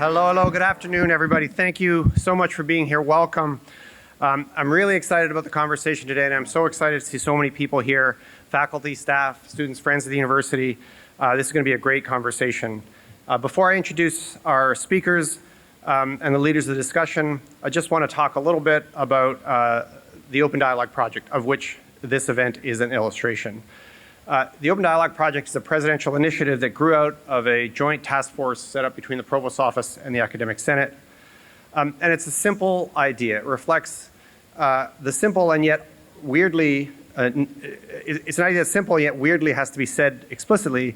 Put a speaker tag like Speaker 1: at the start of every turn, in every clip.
Speaker 1: Hello, good afternoon, everybody. Thank you so much for being here. Welcome. I'm really excited about the conversation today, and I'm so excited to see so many people here, faculty, staff, students, friends of the university. This is going to be a great conversation. Before I introduce our speakers and the leaders of the discussion, I just want to talk a little bit about the Open Dialogue Project, of which this event is an illustration. The Open Dialogue Project is a presidential initiative that grew out of a joint task force set up between the Provost's office and the Academic Senate. And it's a simple idea. It reflects the simple and yet weirdly, it's an idea that's simple and yet weirdly has to be said explicitly,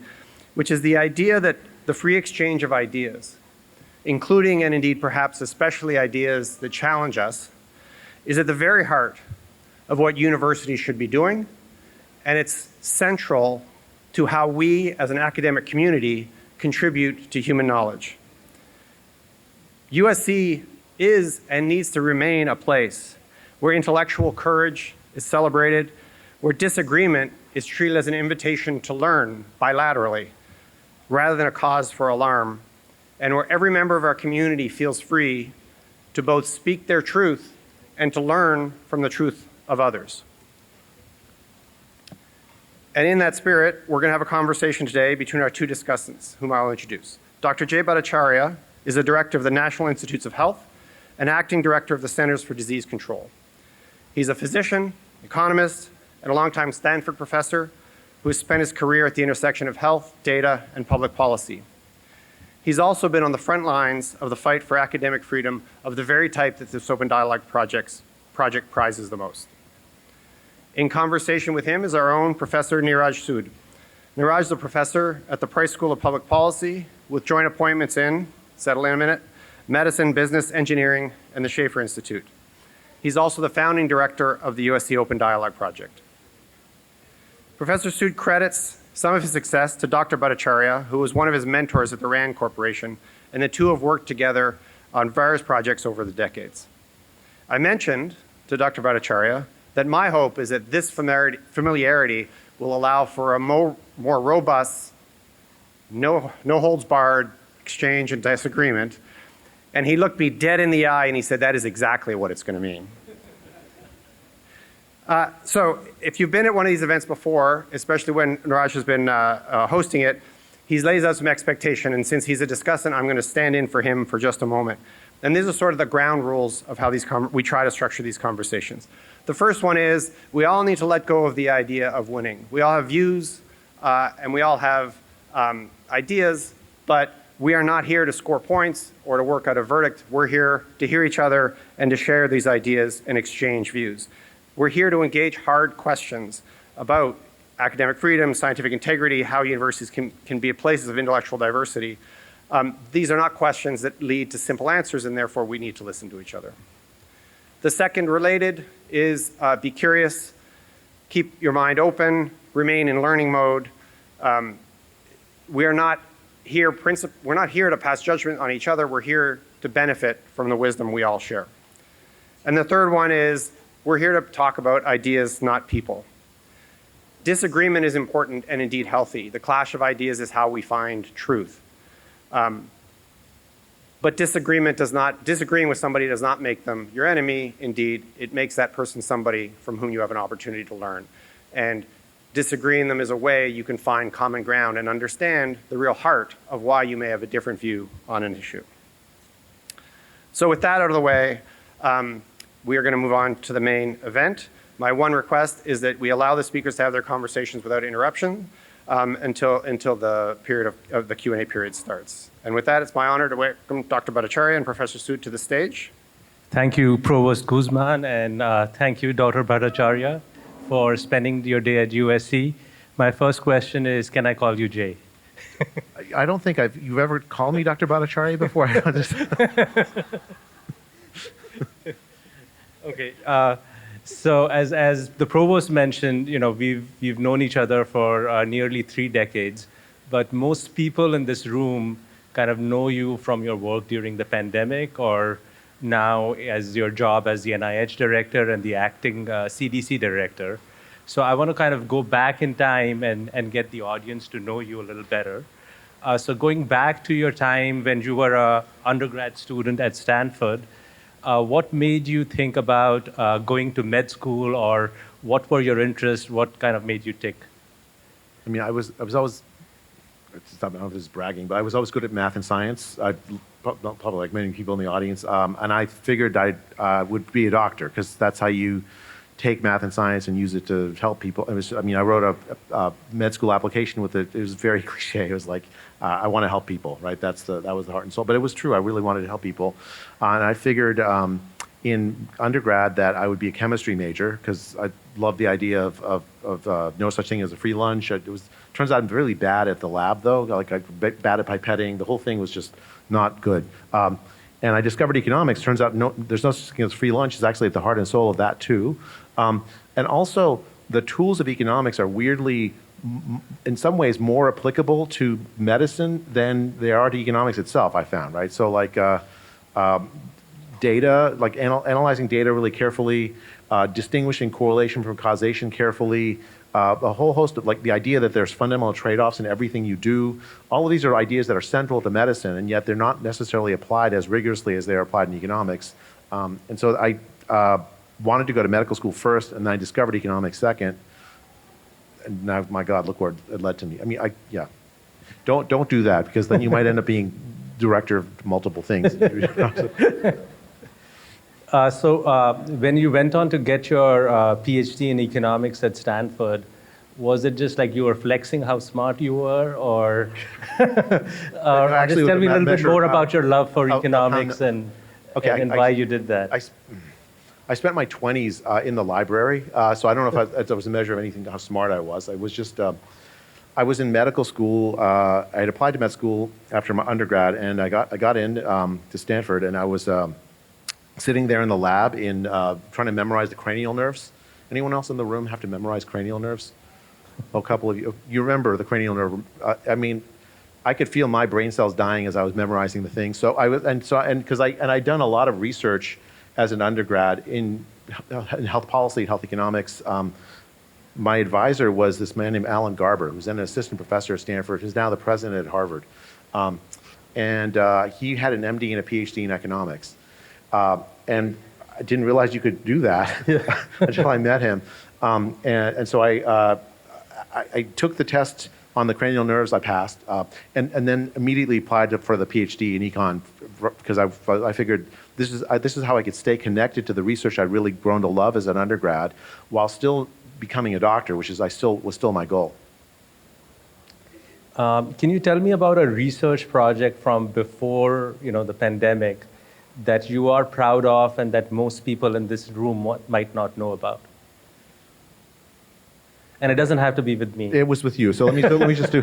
Speaker 1: which is the idea that the free exchange of ideas, including and indeed perhaps especially ideas that challenge us, is at the very heart of what universities should be doing, and it's central to how we as an academic community contribute to human knowledge. USC is and needs to remain a place where intellectual courage is celebrated, where disagreement is treated as an invitation to learn bilaterally rather than a cause for alarm, and where every member of our community feels free to both speak their truth and to learn from the truth of others. And in that spirit, we're going to have a conversation today between our two discussants, whom I'll introduce. Dr. Jay Bhattacharya is the director of the National Institutes of Health and acting director of the Centers for Disease Control. He's a physician, economist, and a longtime Stanford professor who has spent his career at the intersection of health, data, and public policy. He's also been on the front lines of the fight for academic freedom of the very type that this Open Dialogue Project prizes the most. In conversation with him is our own Professor Neeraj Sood. Neeraj is a professor at the Price School of Public Policy with joint appointments in, settle in a minute, medicine, business, engineering, and the Schaefer Institute. He's also the founding director of the USC Open Dialogue Project. Professor Sood credits some of his success to Dr. Bhattacharya, who was one of his mentors at the RAND Corporation, and the two have worked together on various projects over the decades. I mentioned to Dr. Bhattacharya that my hope is that this familiarity will allow for a more robust, no holds barred exchange and disagreement. And he looked me dead in the eye and he said, that is exactly what it's going to mean. So if you've been at one of these events before, especially when Neeraj has been hosting it, he lays out some expectation. And since he's a discussant, I'm going to stand in for him for just a moment. And these are sort of the ground rules of how we try to structure these conversations. The first one is we all need to let go of the idea of winning. We all have views and we all have ideas, but we are not here to score points or to work out a verdict. We're here to hear each other and to share these ideas and exchange views. We're here to engage hard questions about academic freedom, scientific integrity, how universities can be places of intellectual diversity. These are not questions that lead to simple answers, and therefore we need to listen to each other. The second related is be curious, keep your mind open, remain in learning mode. We're not here to pass judgment on each other. We're here to benefit from the wisdom we all share. And the third one is we're here to talk about ideas, not people. Disagreement is important and indeed healthy. The clash of ideas is how we find truth. But disagreeing with somebody does not make them your enemy. Indeed, it makes that person somebody from whom you have an opportunity to learn. And disagreeing them is a way you can find common ground and understand the real heart of why you may have a different view on an issue. So with that out of the way, we are going to move on to the main event. My one request is that we allow the speakers to have their conversations without interruption until the period of the Q&A period starts. And with that, it's my honor to welcome Dr. Bhattacharya and Professor Sood to the stage.
Speaker 2: Thank you, Provost Guzman, and thank you, Dr. Bhattacharya, for spending your day at USC. My first question is, can I call you Jay?
Speaker 3: I don't think you've ever called me Dr. Bhattacharya before.
Speaker 2: Okay. So as the provost mentioned, we've known each other for nearly 3 decades, but most people in this room kind of know you from your work during the pandemic or now as your job as the NIH director and the acting CDC director. So I want to kind of go back in time and get the audience to know you a little better. So going back to your time when you were an undergrad student at Stanford, what made you think about going to med school, or what were your interests? What kind of made you tick?
Speaker 3: I mean, I was always, I don't know if this is bragging, but I was always good at math and science. Probably like many people in the audience. And I figured I would be a doctor, because that's how you take math and science and use it to help people. I wrote a med school application with it. It was very cliche. It was like, I want to help people, right? That was the heart and soul. But it was true. I really wanted to help people. And I figured in undergrad that I would be a chemistry major, because I loved the idea of no such thing as a free lunch. Turns out I'm really bad at the lab, though. Like, I'm bad at pipetting. The whole thing was just not good. And I discovered economics. Turns out there's no such thing as free lunch. It's actually at the heart and soul of that, too. And also, the tools of economics are weirdly, in some ways, more applicable to medicine than they are to economics itself, I found, right? So, like, data, like analyzing data really carefully, distinguishing correlation from causation carefully, a whole host of, like, the idea that there's fundamental trade-offs in everything you do. All of these are ideas that are central to medicine, and yet they're not necessarily applied as rigorously as they are applied in economics. And so I wanted to go to medical school first, and then I discovered economics second. And now, my God, look where it led to me. I mean, yeah. Don't do that, because then you might end up being director of multiple things.
Speaker 2: So when you went on to get your PhD in economics at Stanford, was it just like you were flexing how smart you were, or
Speaker 3: Actually,
Speaker 2: just tell me a little bit
Speaker 3: measure
Speaker 2: more about your love for economics and why you did that?
Speaker 3: I spent my 20s in the library, so I don't know if it was a measure of anything, how smart I was. I was just, I was in medical school. I had applied to med school after my undergrad, and I got in to Stanford, and I was sitting there in the lab trying to memorize the cranial nerves. Anyone else in the room have to memorize cranial nerves? A couple of you. You remember the cranial nerve. I mean, I could feel my brain cells dying as I was memorizing the thing. So I'd done a lot of research as an undergrad in health policy, health economics. My advisor was this man named Alan Garber, who's then an assistant professor at Stanford, who's now the president at Harvard. And he had an MD and a PhD in economics. And I didn't realize you could do that until I met him. And so I took the test on the cranial nerves. I passed, and then immediately applied for the PhD in econ, because I figured this is how I could stay connected to the research I'd really grown to love as an undergrad, while still becoming a doctor, which was still my goal.
Speaker 2: Can you tell me about a research project from before the pandemic that you are proud of and that most people in this room might not know about? And it doesn't have to be with me.
Speaker 3: It was with you, so let me just do.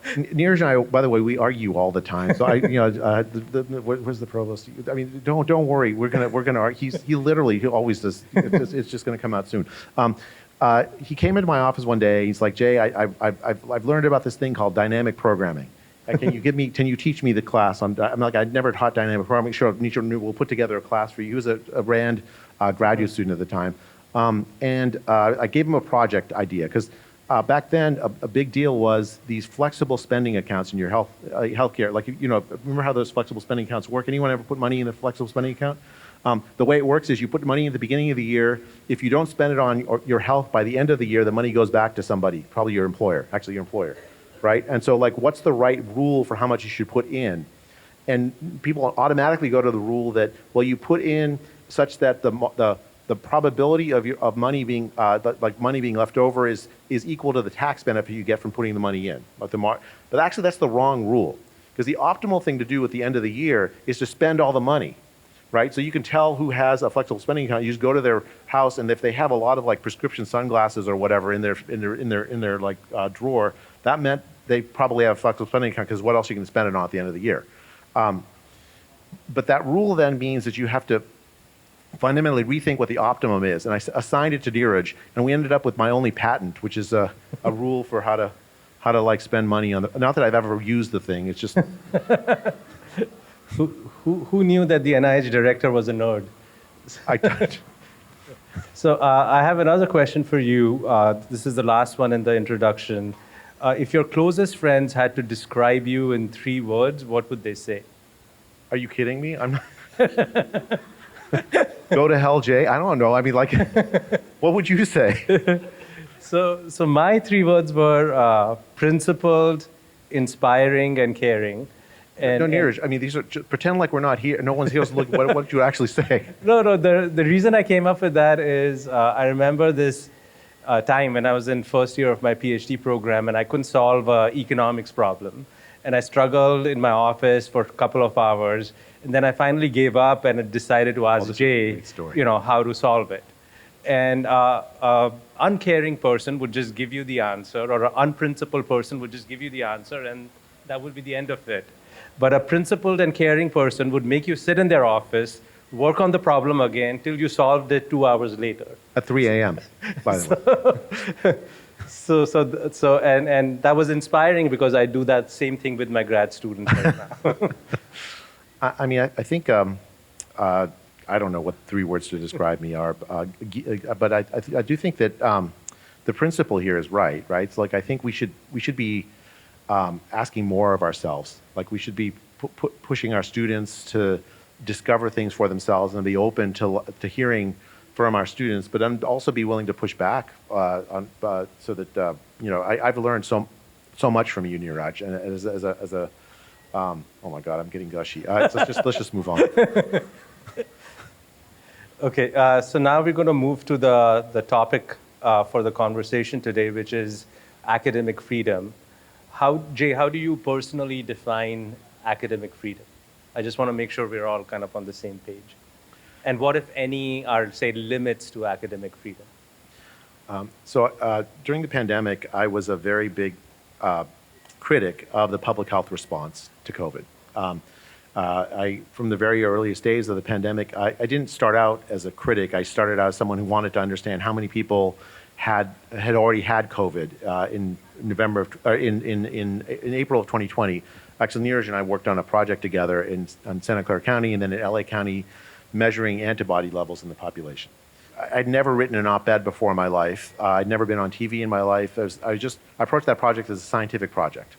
Speaker 3: Neeraj and I, by the way, we argue all the time. So where's the provost? I mean, don't worry. We're gonna. He always does. It's just gonna come out soon. He came into my office one day. He's like, Jay, I've learned about this thing called dynamic programming. Can you teach me the class? I'm like, I'd never taught dynamic programming. Sure, we'll put together a class for you. He was a Rand graduate student at the time. I gave him a project idea, because back then a big deal was these flexible spending accounts in your healthcare. Like, remember how those flexible spending accounts work? Anyone ever put money in a flexible spending account? The way it works is you put money at the beginning of the year. If you don't spend it on your health by the end of the year, the money goes back to somebody, probably your employer, right? And so, like, what's the right rule for how much you should put in? And people automatically go to the rule that, well, you put in such that the probability of money being money being left over is equal to the tax benefit you get from putting the money in. But actually, that's the wrong rule, because the optimal thing to do at the end of the year is to spend all the money, right? So you can tell who has a flexible spending account. You just go to their house, and if they have a lot of, like, prescription sunglasses or whatever in their drawer, that meant they probably have a flexible spending account, because what else are you going to spend it on at the end of the year? But that rule then means that you have to fundamentally rethink what the optimum is. And I assigned it to Neeraj, and we ended up with my only patent, which is a rule for how to like spend money on not that I've ever used the thing. It's just
Speaker 2: who knew that the NIH director was a nerd?
Speaker 3: I don't.
Speaker 2: So I have another question for you. This is the last one in the introduction. If your closest friends had to describe you in 3 words, what would they say?
Speaker 3: Are you kidding me? I'm not. Go to hell, Jay. I don't know. I mean, like, what would you say?
Speaker 2: So my 3 words were principled, inspiring, and caring.
Speaker 3: No, Neeraj, I mean, these are, pretend like we're not here. No one's here. So look, what did you actually say?
Speaker 2: No. The reason I came up with that is I remember this time when I was in first year of my PhD program, and I couldn't solve an economics problem. And I struggled in my office for a couple of hours. And then I finally gave up and decided to ask Jay, how to solve it. And an uncaring person would just give you the answer, or an unprincipled person would just give you the answer, and that would be the end of it. But a principled and caring person would make you sit in their office, work on the problem again till you solved it 2 hours later.
Speaker 3: At 3 a.m., by the way.
Speaker 2: And that was inspiring because I do that same thing with my grad students right now.
Speaker 3: I mean, I think, I don't know what 3 words to describe me are, but I do think that the principle here is right? It's like, I think we should be asking more of ourselves. Like, we should be pushing our students to discover things for themselves and be open to hearing from our students, but then also be willing to push back so that, I've learned so much from you, Neeraj, and as a oh my God, I'm getting gushy. Let's just move on.
Speaker 2: Okay, so now we're going to move to the topic for the conversation today, which is academic freedom. Jay, how do you personally define academic freedom? I just want to make sure we're all kind of on the same page. And what, if any, are, say, limits to academic freedom?
Speaker 3: During the pandemic, I was a very big critic of the public health response to COVID. From the very earliest days of the pandemic, I didn't start out as a critic. I started out as someone who wanted to understand how many people had already had COVID in April of 2020. Actually, Neeraj and I worked on a project together in Santa Clara County and then in LA County, measuring antibody levels in the population. I'd never written an op-ed before in my life. I'd never been on TV in my life. I approached that project as a scientific project.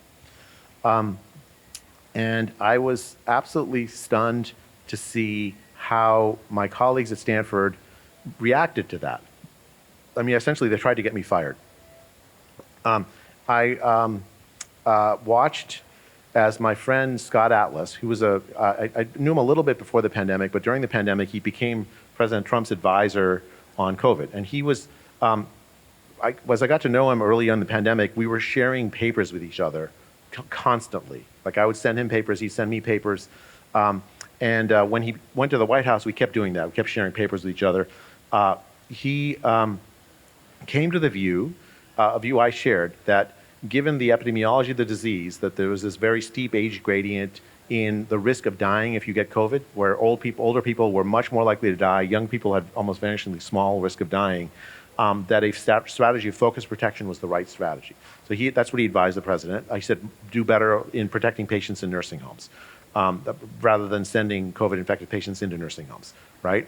Speaker 3: And I was absolutely stunned to see how my colleagues at Stanford reacted to that. I mean, essentially, they tried to get me fired. I watched as my friend Scott Atlas, who was I knew him a little bit before the pandemic, but during the pandemic, he became President Trump's advisor on COVID. And he was, as I got to know him early on in the pandemic, we were sharing papers with each other constantly. Like, I would send him papers, he'd send me papers. When he went to the White House, we kept doing that. We kept sharing papers with each other. He came to the view, a view I shared, that given the epidemiology of the disease, that there was this very steep age gradient in the risk of dying if you get COVID, where older people were much more likely to die, young people had almost vanishingly small risk of dying, that a strategy of focused protection was the right strategy. So that's what he advised the president. I said, do better in protecting patients in nursing homes, rather than sending COVID-infected patients into nursing homes, right?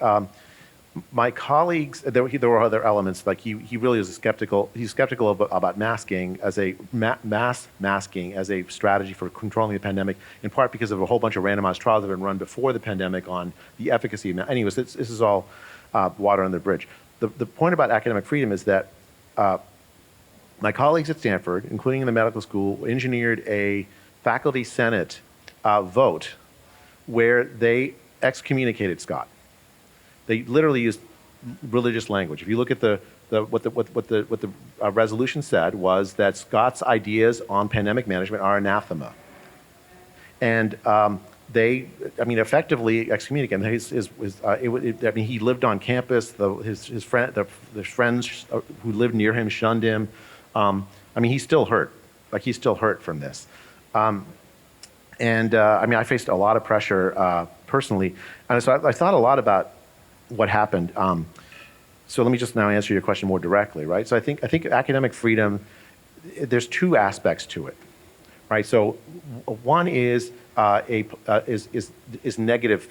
Speaker 3: My colleagues, there were other elements, like he really is skeptical. He's skeptical about masking as a mass masking as a strategy for controlling the pandemic, in part because of a whole bunch of randomized trials that have been run before the pandemic on the efficacy. Anyways, this is all water under the bridge. The point about academic freedom is that my colleagues at Stanford, including in the medical school, engineered a faculty senate vote where they excommunicated Scott. They literally used religious language. If you look at what the resolution said, was that Scott's ideas on pandemic management are anathema, and they, effectively excommunicated him. He lived on campus. His friends who lived near him shunned him. He's still hurt. Like, he's still hurt from this. I faced a lot of pressure personally, and so I thought a lot about what happened. So let me just now answer your question more directly, right? So I think academic freedom, there's 2 aspects to it, right? So one is negative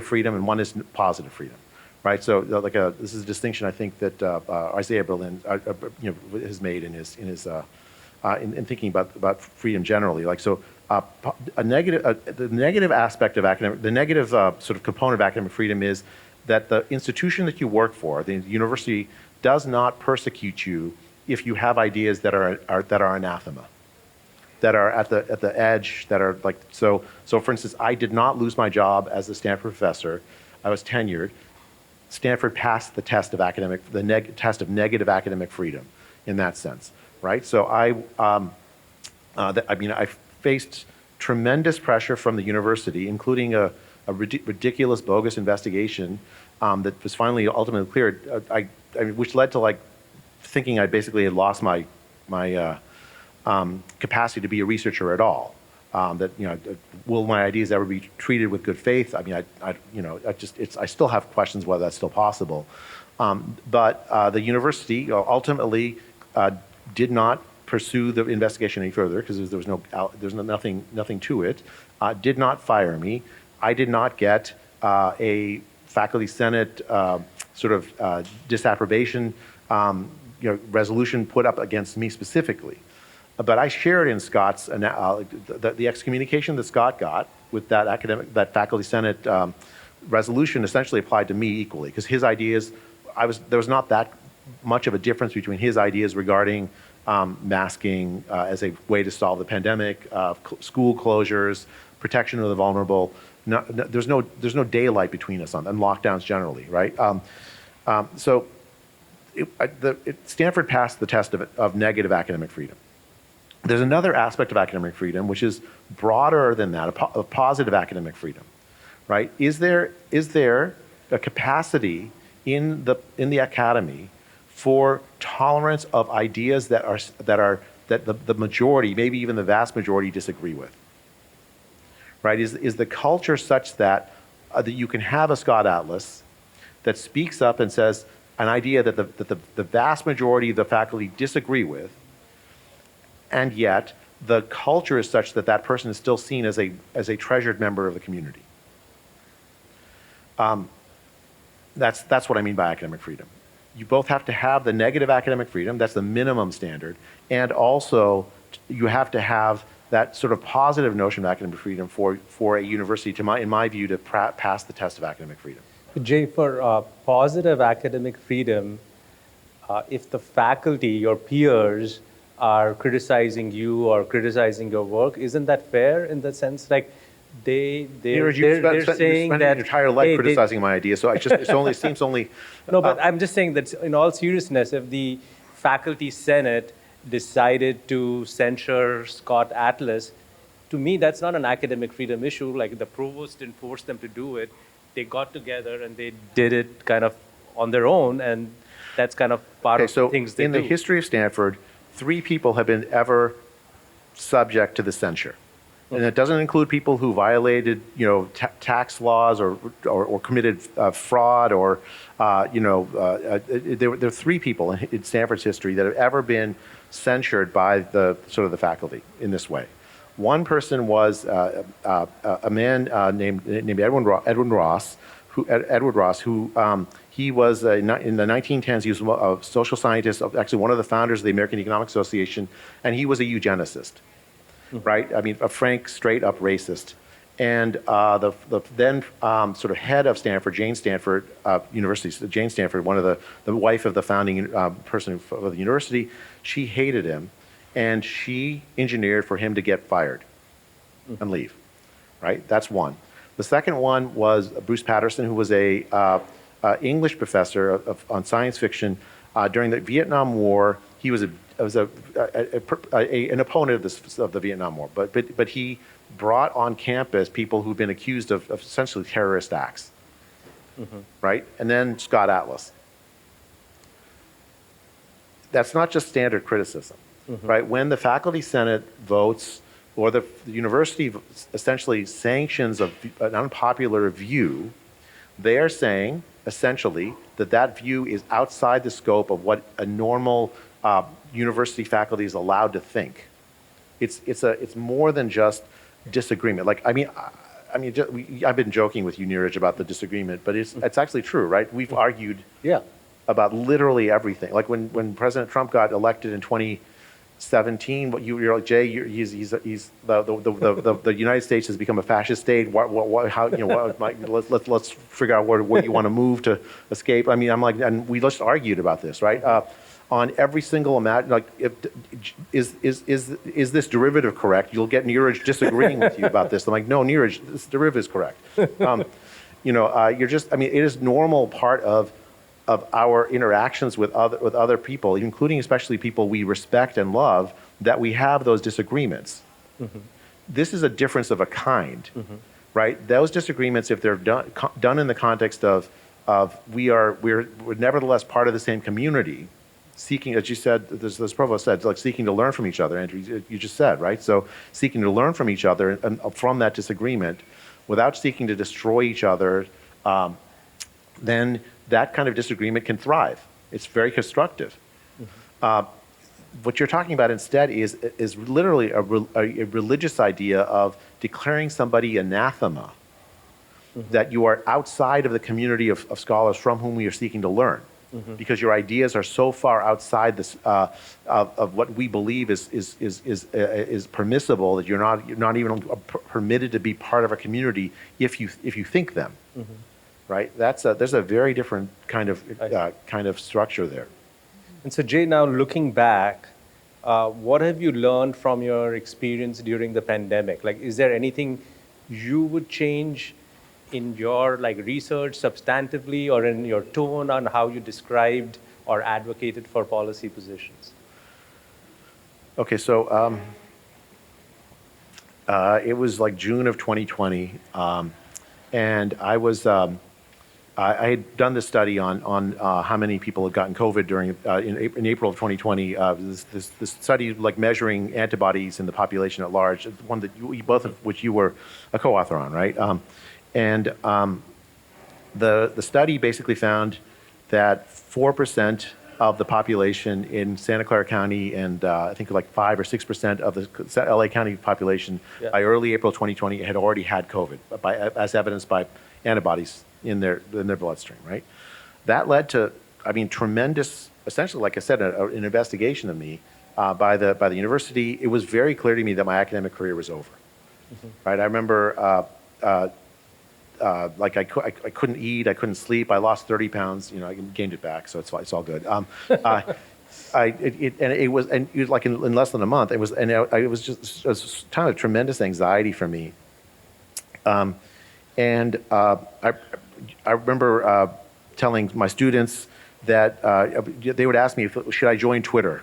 Speaker 3: freedom, and one is positive freedom, right? So this is a distinction I think that Isaiah Berlin has made in his in thinking about freedom generally. Like so, the negative aspect of the negative sort of component of academic freedom is that the institution that you work for, the university, does not persecute you if you have ideas that are anathema, that are at the edge, that are like so. So, for instance, I did not lose my job as a Stanford professor. I was tenured. Stanford passed the test of test of negative academic freedom, in that sense, right? So I faced tremendous pressure from the university, including a ridiculous, bogus investigation that was finally ultimately cleared, which led to like thinking I basically had lost my capacity to be a researcher at all. Will my ideas ever be treated with good faith? I mean, I still have questions whether that's still possible. But the university ultimately did not pursue the investigation any further because there's nothing to it. Did not fire me. I did not get a faculty senate sort of disapprobation resolution put up against me specifically. But I shared in Scott's the excommunication that Scott got with that faculty senate resolution essentially applied to me equally because his ideas, there was not that much of a difference between his ideas regarding masking as a way to solve the pandemic, school closures, protection of the vulnerable. There's no daylight between us and lockdowns generally, right? Stanford passed the test of negative academic freedom. There's another aspect of academic freedom which is broader than that, of positive academic freedom, right? Is there a capacity in the academy for tolerance of ideas that the majority, maybe even the vast majority, disagree with? Right? Is the culture such that you can have a Scott Atlas that speaks up and says an idea that the vast majority of the faculty disagree with, and yet the culture is such that that person is still seen as a treasured member of the community? That's what I mean by academic freedom. You both have to have the negative academic freedom, that's the minimum standard, and also you have to have that sort of positive notion of academic freedom for a university, in my view, to pass the test of academic freedom.
Speaker 2: Jay, for positive academic freedom, if the faculty, your peers, are criticizing you or criticizing your work, isn't that fair in the sense like they're saying that
Speaker 3: your entire life criticizing my ideas, so it seems only.
Speaker 2: No, but I'm just saying that in all seriousness, if the faculty senate decided to censure Scott Atlas, to me that's not an academic freedom issue. Like the provost didn't force them to do it; they got together and they did it kind of on their own, and that's kind of part of the things they do.
Speaker 3: In the history of Stanford, 3 people have been ever subject to the censure. And it doesn't include people who violated, tax laws or committed fraud or, there are 3 people in Stanford's history that have ever been censured by the faculty in this way. One person was a man named Edwin Ross, who he was in the 1910s. He was a social scientist, actually one of the founders of the American Economic Association, and he was a eugenicist. Right? I mean, a frank, straight-up racist. And the then sort of head of Stanford, Jane Stanford University, Jane Stanford, one of the wife of the founding person of the university, she hated him, and she engineered for him to get fired and leave. Right? That's one. The second one was Bruce Patterson, who was a English professor on science fiction during the Vietnam War. He was an opponent of the Vietnam War, but he brought on campus people who've been accused of essentially terrorist acts, right? And then Scott Atlas. That's not just standard criticism, right? When the faculty senate votes or the university essentially sanctions an unpopular view, they are saying essentially that view is outside the scope of what a normal university faculty is allowed to think. It's more than just disagreement. Like I've been joking with you, Neeraj, about the disagreement, but it's actually true, right? We've argued about literally everything. Like when President Trump got elected in 2016, 17, you're like, Jay, he's the United States has become a fascist state. How, let's figure out where you want to move to escape. I mean, I'm like, and we just argued about this, right? On every single is this derivative correct? You'll get Neeraj disagreeing with you about this. I'm like, no, Neeraj, this derivative is correct. You're just, I mean, it is normal part of our interactions with other people, including especially people we respect and love, that we have those disagreements. Mm-hmm. This is a difference of a kind, mm-hmm. right? Those disagreements, if they're done in the context of we're nevertheless part of the same community, seeking, as you said, this Provost said, like seeking to learn from each other, Andrew, you just said, right? So seeking to learn from each other and from that disagreement, without seeking to destroy each other, then that kind of disagreement can thrive. It's very constructive. Mm-hmm. What you're talking about instead is literally a religious idea of declaring somebody anathema, mm-hmm. that you are outside of the community of scholars from whom we are seeking to learn. Mm-hmm. Because your ideas are so far outside this of what we believe is permissible that you're not even permitted to be part of a community if you think them, mm-hmm. right? There's a very different kind of structure there.
Speaker 2: And so, Jay, now looking back, what have you learned from your experience during the pandemic? Like, is there anything you would change in your research substantively or in your tone on how you described or advocated for policy positions?
Speaker 3: Okay, so it was like June of 2020, and I was I had done this study on how many people had gotten COVID during in April of 2020. This study measuring antibodies in the population at large, one that both of which you were a co-author on, right? The study basically found that 4% of the population in Santa Clara County and I think 5 or 6% of the LA County population by early April 2020 had already had COVID, as evidenced by antibodies in their bloodstream, right? That led to, tremendous, essentially, like I said, an investigation of me by the university. It was very clear to me that my academic career was over, mm-hmm. right? I remember I couldn't eat, I couldn't sleep. I lost 30 pounds. I gained it back, so it's all good. It was in less than a month. It was just a kind of tremendous anxiety for me. I remember telling my students that they would ask me should I join Twitter,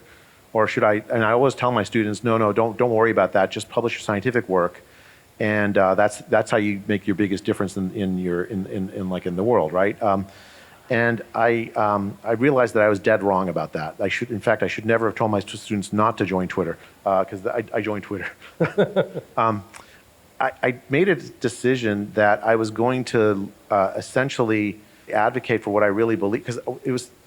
Speaker 3: or should I? And I always tell my students, no, don't worry about that. Just publish your scientific work. And that's how you make your biggest difference in the world, right? And I realized that I was dead wrong about that. I should never have told my students not to join Twitter, because I joined Twitter. I made a decision that I was going to essentially advocate for what I really believe, because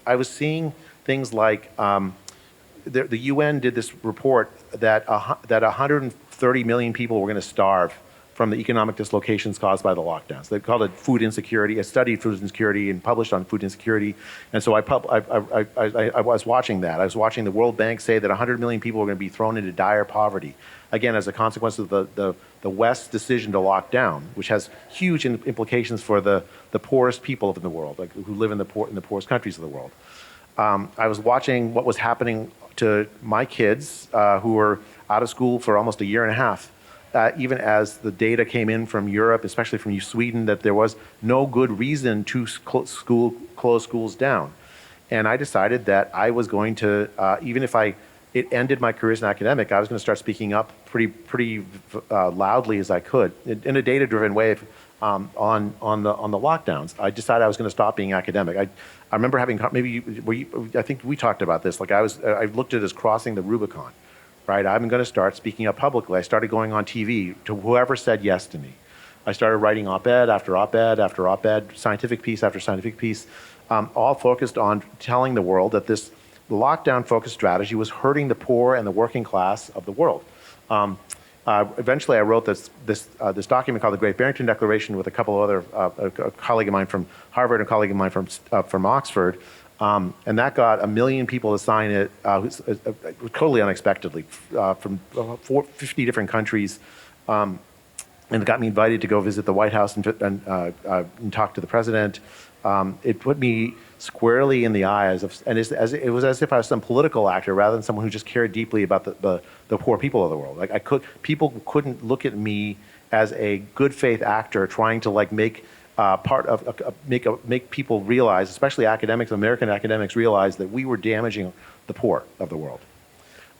Speaker 3: I was seeing things like the UN did this report that 130 million people were going to starve from the economic dislocations caused by the lockdowns. They called it food insecurity. I studied food insecurity and published on food insecurity. And so I was watching that. I was watching the World Bank say that 100 million people were going to be thrown into dire poverty, again, as a consequence of the West's decision to lock down, which has huge implications for the poorest people in the world, who live in the poorest countries of the world. I was watching what was happening to my kids who were out of school for almost a year and a half, even as the data came in from Europe, especially from Sweden, that there was no good reason to close schools down. And I decided that I was going to, even if it ended my career as an academic, I was going to start speaking up pretty loudly as I could in a data-driven way on the lockdowns. I decided I was going to stop being academic. I remember having, I think we talked about this. I looked at it as crossing the Rubicon, right? I'm going to start speaking up publicly. I started going on TV to whoever said yes to me. I started writing op-ed after op-ed after op-ed, scientific piece after scientific piece, all focused on telling the world that the lockdown-focused strategy was hurting the poor and the working class of the world. Eventually, I wrote this document called the Great Barrington Declaration with a couple of other, a colleague of mine from Harvard and a colleague of mine from Oxford, And that got 1 million people to sign it, totally unexpectedly, from 50 different countries. And it got me invited to go visit the White House and talk to the president. It put me squarely in the eye, it was as if I was some political actor rather than someone who just cared deeply about the poor people of the world. Like people couldn't look at me as a good faith actor trying to like make make people realize, especially academics, American academics, realize that we were damaging the poor of the world.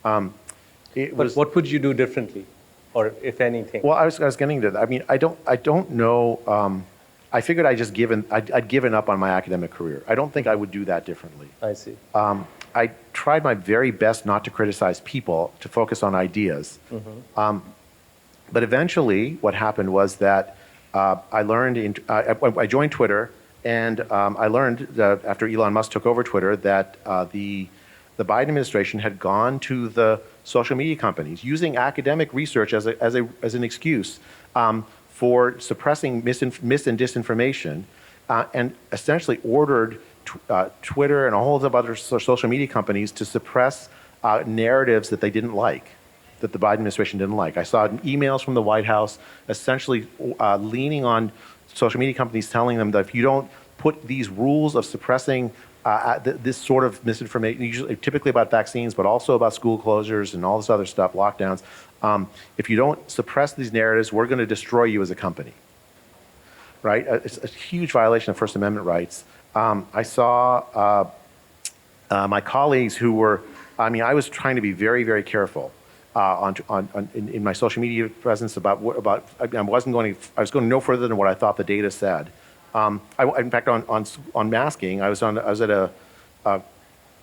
Speaker 2: But what would you do differently, or if anything?
Speaker 3: Well, I was getting to that. I mean, I don't know. I figured I'd given up on my academic career. I don't think I would do that differently.
Speaker 2: I see.
Speaker 3: I tried my very best not to criticize people, to focus on ideas. But eventually, what happened was that I learned. I joined Twitter, and I learned that after Elon Musk took over Twitter that the Biden administration had gone to the social media companies using academic research as an excuse for suppressing mis and disinformation, and essentially ordered Twitter and a whole lot of other social media companies to suppress narratives that they didn't like, that the Biden administration didn't like. I saw emails from the White House essentially leaning on social media companies, telling them that if you don't put these rules of suppressing this sort of misinformation, typically about vaccines, but also about school closures and all this other stuff, lockdowns, if you don't suppress these narratives, we're going to destroy you as a company. Right? It's a huge violation of First Amendment rights. I saw my colleagues who were, I was trying to be very, very careful in my social media presence I was going no further than what I thought the data said. In fact, on masking, I was at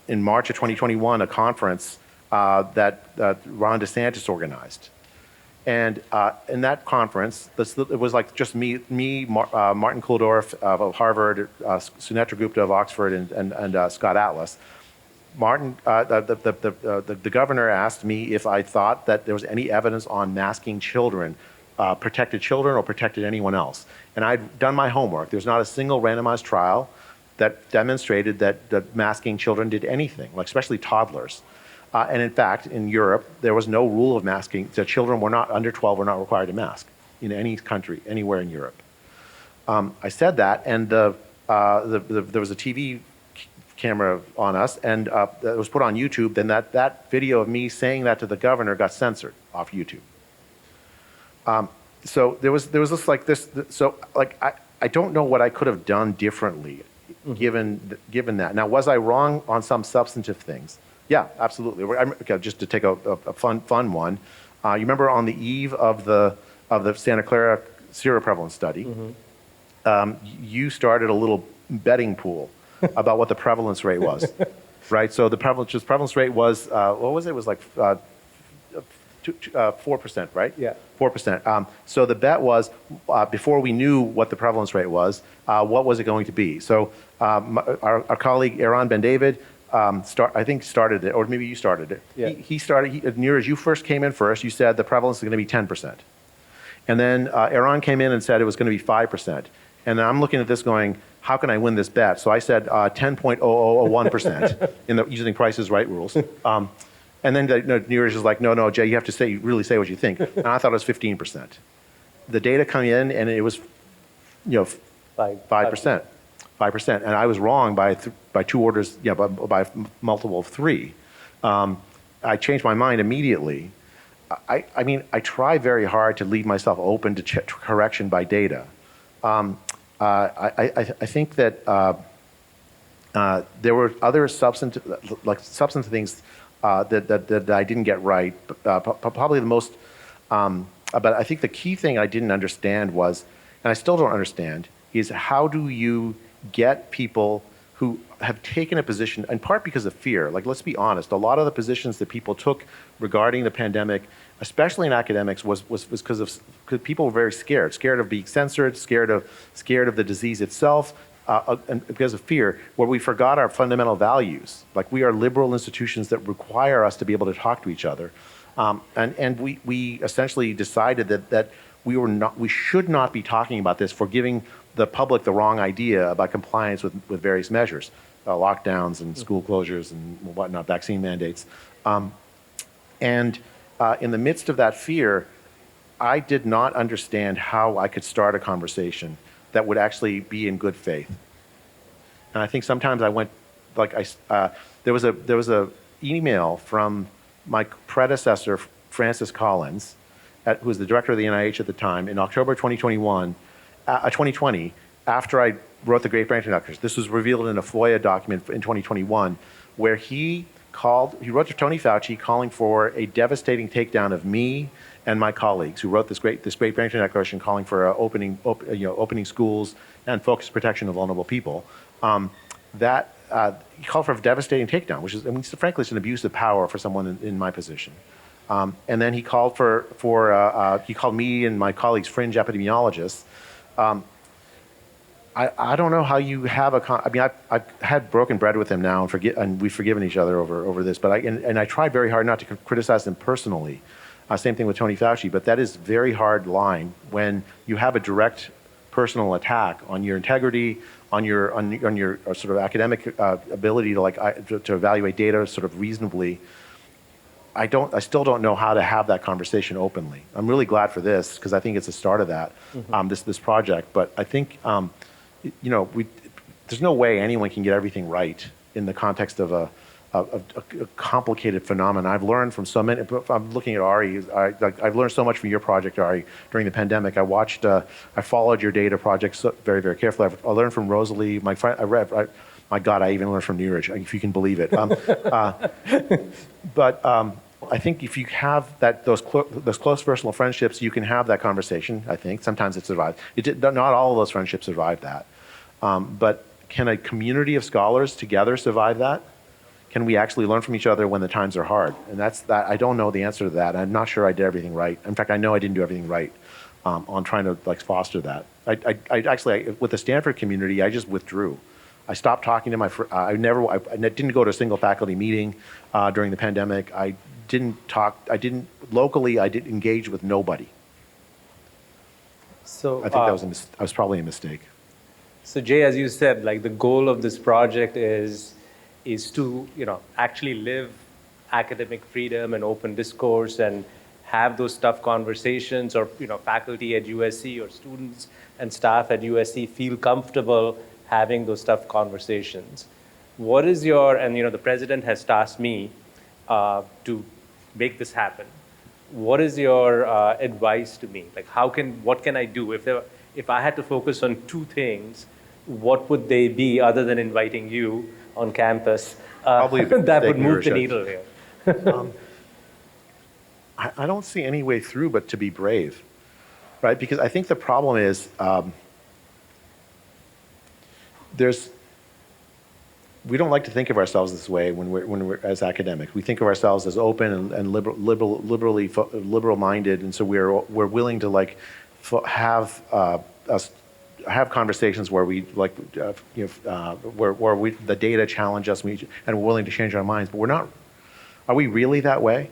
Speaker 3: in March of 2021, a conference that Ron DeSantis organized. And in that conference, it was like just me, Martin Kulldorff of Harvard, Sunetra Gupta of Oxford, and Scott Atlas. Martin, the governor asked me if I thought that there was any evidence on masking children, protected children or protected anyone else. And I'd done my homework. There's not a single randomized trial that demonstrated that masking children did anything, like especially toddlers. And in fact, in Europe, there was no rule of masking. So children were not under 12 were not required to mask in any country, anywhere in Europe. I said that, and there was a TV camera on us, and that was put on YouTube. Then that video of me saying that to the governor got censored off YouTube. So there was this like this. So like I don't know what I could have done differently, given that. Now, was I wrong on some substantive things? Yeah, absolutely. Okay, just to take a fun one. You remember on the eve of the Santa Clara seroprevalence study, you started a little betting pool about what the prevalence rate was, right? So the prevalence rate was what was it? It was like 4%, right?
Speaker 2: Yeah.
Speaker 3: 4%. So the bet was before we knew what the prevalence rate was, what was it going to be? So our colleague Aaron Ben David. I think started it, or maybe you started it.
Speaker 2: Yeah.
Speaker 3: He started, Neeraj, you first came in first, you said the prevalence is going to be 10%. And then Aaron came in and said it was going to be 5%. And then I'm looking at this going, how can I win this bet? So I said 10.0001% using Price is Right rules. And then Neeraj is like, no, Jay, you have to really say what you think. And I thought it was 15%. The data come in and it was 5%. 5%, and I was wrong by 2 orders, by multiple of 3. I changed my mind immediately. I try very hard to leave myself open to correction by data. I think that there were other substantive things that I didn't get right. Probably the most, but I think the key thing I didn't understand was, and I still don't understand, is how do you get people who have taken a position, in part because of fear. Like, let's be honest, a lot of the positions that people took regarding the pandemic, especially in academics, was because people were very scared of being censored, scared of the disease itself, and because of fear, where we forgot our fundamental values. Like, we are liberal institutions that require us to be able to talk to each other. And we essentially decided that we should not be talking about this for giving the public the wrong idea about compliance with various measures. lockdowns and school closures and whatnot, vaccine mandates. And in the midst of that fear, I did not understand how I could start a conversation that would actually be in good faith. And I think sometimes I went, like there was a email from my predecessor, Francis Collins, who was the director of the NIH at the time, in October 2020, after I wrote the Great Brain Conductors. This was revealed in a FOIA document in 2021, where he wrote to Tony Fauci calling for a devastating takedown of me and my colleagues who wrote this Great Brain Declaration calling for opening schools and focused protection of vulnerable people. He called for a devastating takedown, which is, I mean, frankly, it's an abuse of power for someone in my position. And then he called he called me and my colleagues fringe epidemiologists. I don't know how you have I've had broken bread with him now, and we've forgiven each other over this. But I tried very hard not to criticize him personally. Same thing with Tony Fauci. But that is a very hard line when you have a direct personal attack on your integrity, on your sort of academic ability to evaluate data sort of reasonably. I still don't know how to have that conversation openly. I'm really glad for this because I think it's the start of that, this project. But I think there's no way anyone can get everything right in the context of a complicated phenomenon. I've learned from so many. I'm looking at Ari. I've learned so much from your project, Ari, during the pandemic. I followed your data project very, very carefully. I learned from Rosalie. My friend, my God, I even learned from Neeraj, if you can believe it. But I think if you have those close personal friendships, you can have that conversation. I think sometimes it survives. Not all of those friendships survive that. But can a community of scholars together survive that? Can we actually learn from each other when the times are hard? And I don't know the answer to that. I'm not sure I did everything right. In fact, I know I didn't do everything right on trying to foster that. I actually, with the Stanford community, I just withdrew. I stopped talking to my I didn't go to a single faculty meeting during the pandemic. I didn't engage with nobody.
Speaker 2: So
Speaker 3: I think that was probably a mistake.
Speaker 2: So Jay, as you said, the goal of this project is to actually live academic freedom and open discourse and have those tough conversations, or faculty at USC or students and staff at USC feel comfortable having those tough conversations. What is the president has tasked me to make this happen. What is your advice to me? What can I do? If I had to focus on two things, what would they be other than inviting you on campus that would move the needle here?
Speaker 3: I don't see any way through but to be brave, right? Because I think the problem is we don't like to think of ourselves this way when we're as academics. We think of ourselves as open and liberal-minded, and so we're willing to have conversations where we where the data challenge us and we're willing to change our minds. But we're not. Are we really that way?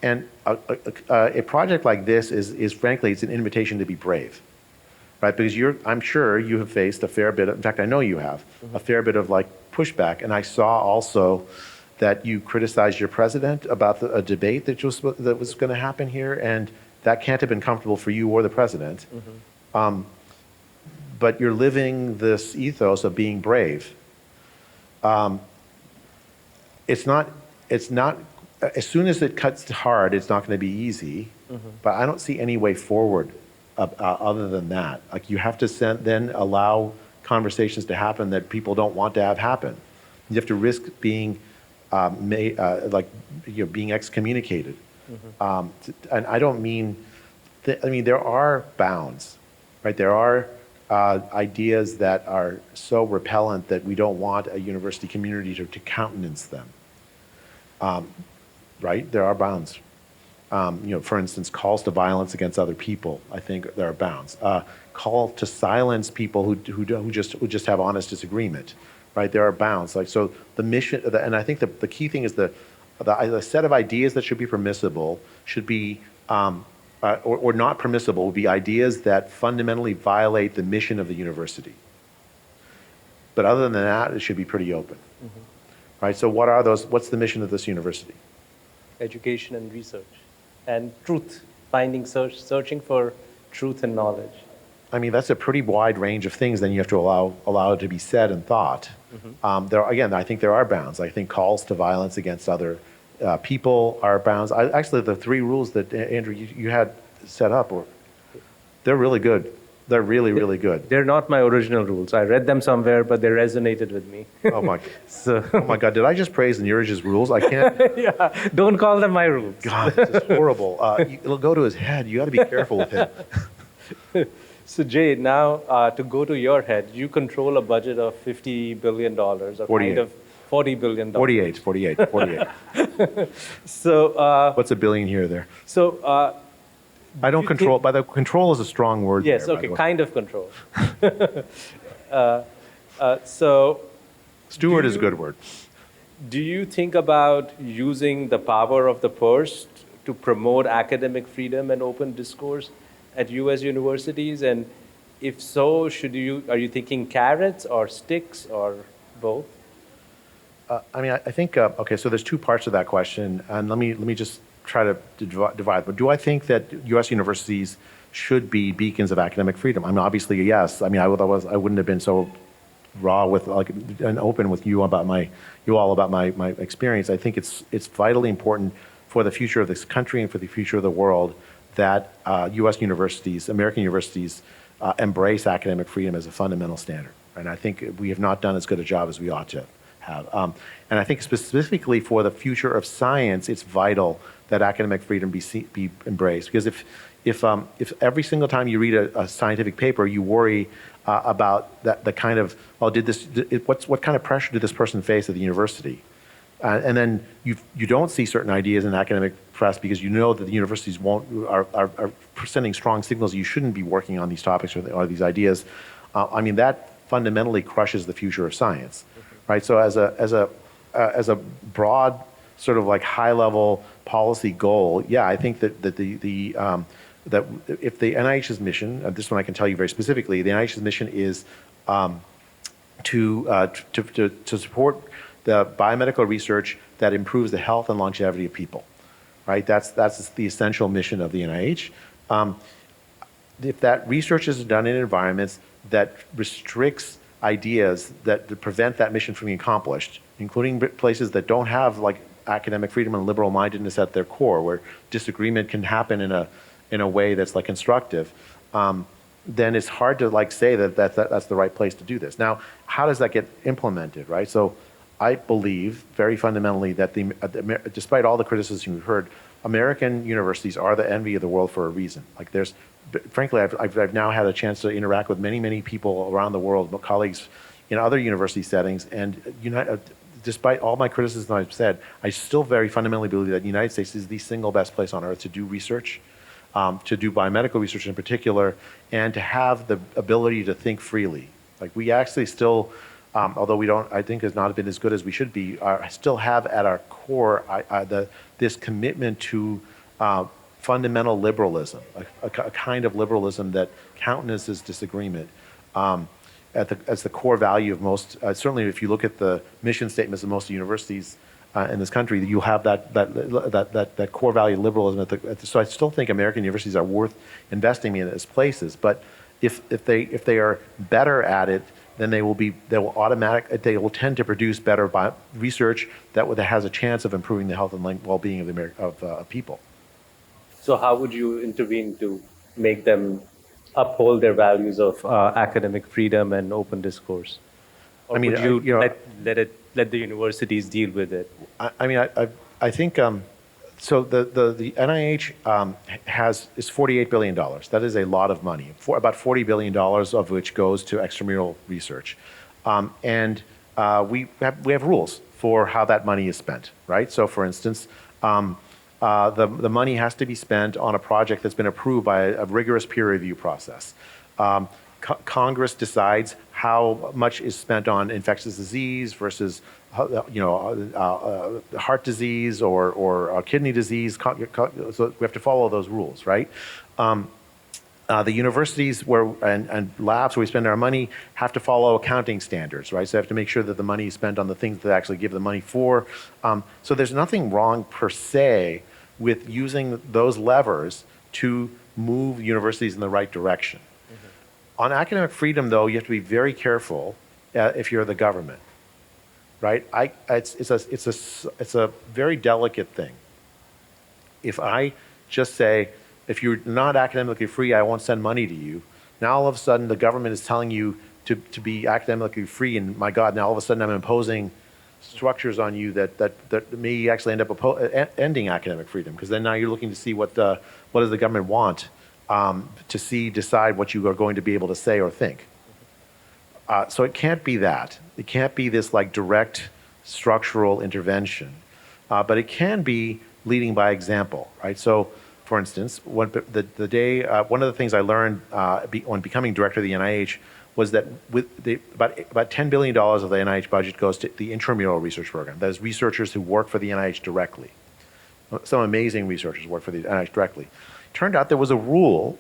Speaker 3: And a project like this is frankly, it's an invitation to be brave. Right, because I'm sure you have faced a fair bit of, in fact, I know you have, a fair bit of pushback. And I saw also that you criticized your president about a debate that was going to happen here, and that can't have been comfortable for you or the president. But you're living this ethos of being brave. It's not, as soon as it cuts hard, it's not going to be easy, but I don't see any way forward other than that. You have to then allow conversations to happen that people don't want to have happen. You have to risk being being excommunicated. And I don't mean, there are bounds, right? There are ideas that are so repellent that we don't want a university community to countenance them. Right? There are bounds. For instance, calls to violence against other people. I think there are bounds. Call to silence people who just have honest disagreement. Right? There are bounds. So the mission, and I think the key thing is the set of ideas that should be permissible should be or not permissible would be ideas that fundamentally violate the mission of the university. But other than that, it should be pretty open. Right? So what are those? What's the mission of this university?
Speaker 2: Education and research. And truth, searching for truth and knowledge.
Speaker 3: I mean, that's a pretty wide range of things. Then you have to allow it to be said and thought. Again, I think there are bounds. I think calls to violence against other people are bounds. Actually, the 3 rules that Andrew you had set up, they're really good. They're really, really good.
Speaker 2: They're not my original rules. I read them somewhere, but they resonated with me.
Speaker 3: Oh my God! Did I just praise Neeraj's rules? I can't.
Speaker 2: Yeah, don't call them my rules.
Speaker 3: God, this is horrible. It'll go to his head. You got to be careful with him.
Speaker 2: So Jay, now to go to your head, you control a budget of $50 billion, or
Speaker 3: 48.
Speaker 2: kind of $40 billion.
Speaker 3: 48.
Speaker 2: So
Speaker 3: What's a billion here or there?
Speaker 2: so
Speaker 3: I don't control. By the control is a strong word.
Speaker 2: yes,
Speaker 3: there, by
Speaker 2: okay,
Speaker 3: the way.
Speaker 2: kind of control. So
Speaker 3: Steward
Speaker 2: do
Speaker 3: is a
Speaker 2: you-
Speaker 3: good word.
Speaker 2: do you think about using the power of the purse to promote academic freedom and open discourse at U.S. universities? And if so, are you thinking carrots or sticks or both?
Speaker 3: I mean, I think okay. So there's 2 parts to that question, and let me just try to divide. But do I think that U.S. universities should be beacons of academic freedom? I mean, obviously, yes. I mean, I wouldn't have been so raw with and open with you all about my experience. I think it's vitally important for the future of this country and for the future of the world that U.S. universities, American universities, embrace academic freedom as a fundamental standard. And I think we have not done as good a job as we ought to have. And I think specifically for the future of science, it's vital that academic freedom be embraced. Because if every single time you read a scientific paper, you worry about the kind of, what kind of pressure did this person face at the university? And then you don't see certain ideas in academic press because you know that the universities are sending strong signals you shouldn't be working on these topics or these ideas. I mean, that fundamentally crushes the future of science, right? So as a broad sort of like high-level policy goal, yeah, I think that that if the NIH's mission, this one I can tell you very specifically, the NIH's mission is to support the biomedical research that improves the health and longevity of people, right? That's the essential mission of the NIH. If that research is done in environments that restricts ideas that prevent that mission from being accomplished, including places that don't have like academic freedom and liberal mindedness at their core, where disagreement can happen in a way that's like constructive, then it's hard to like say that's the right place to do this. Now, how does that get implemented, right? So I believe very fundamentally that despite all the criticism we've heard, American universities are the envy of the world for a reason. Like frankly, I've now had a chance to interact with many people around the world, colleagues in other university settings, and despite all my criticism I've said, I still very fundamentally believe that the United States is the single best place on earth to do research, to do biomedical research in particular, and to have the ability to think freely. Like we actually still, although we don't, I think has not been as good as we should be, still have at our core this commitment to fundamental liberalism, a kind of liberalism that countenances disagreement. As the core value of most, certainly if you look at the mission statements of most universities in this country, you have that core value of liberalism. So I still think American universities are worth investing in as places. But if they are better at it, then they will tend to produce better research that has a chance of improving the health and well-being of people.
Speaker 2: So how would you intervene to make them uphold their values of academic freedom and open discourse? Or would you let the universities deal with it?
Speaker 3: I think so. The NIH is $48 billion. That is a lot of money. About $40 billion of which goes to extramural research, and we have rules for how that money is spent. Right. So, for instance. The money has to be spent on a project that's been approved by a rigorous peer review process. Congress decides how much is spent on infectious disease versus, heart disease or kidney disease. So we have to follow those rules, right? The universities and labs where we spend our money have to follow accounting standards, right? So they have to make sure that the money is spent on the things that they actually give the money for. So there's nothing wrong per se with using those levers to move universities in the right direction. On academic freedom, though, you have to be very careful if you're the government, right? It's a very delicate thing. If I just say, if you're not academically free, I won't send money to you. Now all of a sudden the government is telling you to be academically free, and my God, now all of a sudden I'm imposing structures on you that may actually end up ending academic freedom, because then now you're looking to see what does the government want to decide what you are going to be able to say or think. So it can't be that. It can't be this like direct structural intervention, but it can be leading by example, right? So, for instance, one of the things I learned when becoming director of the NIH was that about $10 billion of the NIH budget goes to the intramural research program. That is researchers who work for the NIH directly. Some amazing researchers work for the NIH directly. Turned out there was a rule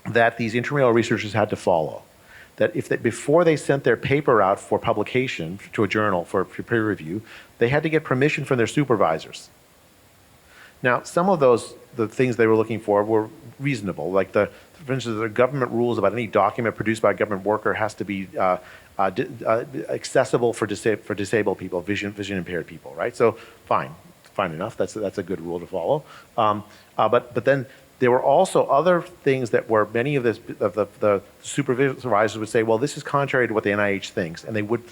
Speaker 3: that these intramural researchers had to follow. That before they sent their paper out for publication to a journal for peer review, they had to get permission from their supervisors. Now, some of the things they were looking for were reasonable, like for instance, the government rules about any document produced by a government worker has to be accessible for disabled people, vision impaired people, right? So fine enough. That's a good rule to follow. But then there were also other things that were many of the supervisors would say, well, this is contrary to what the NIH thinks, and they would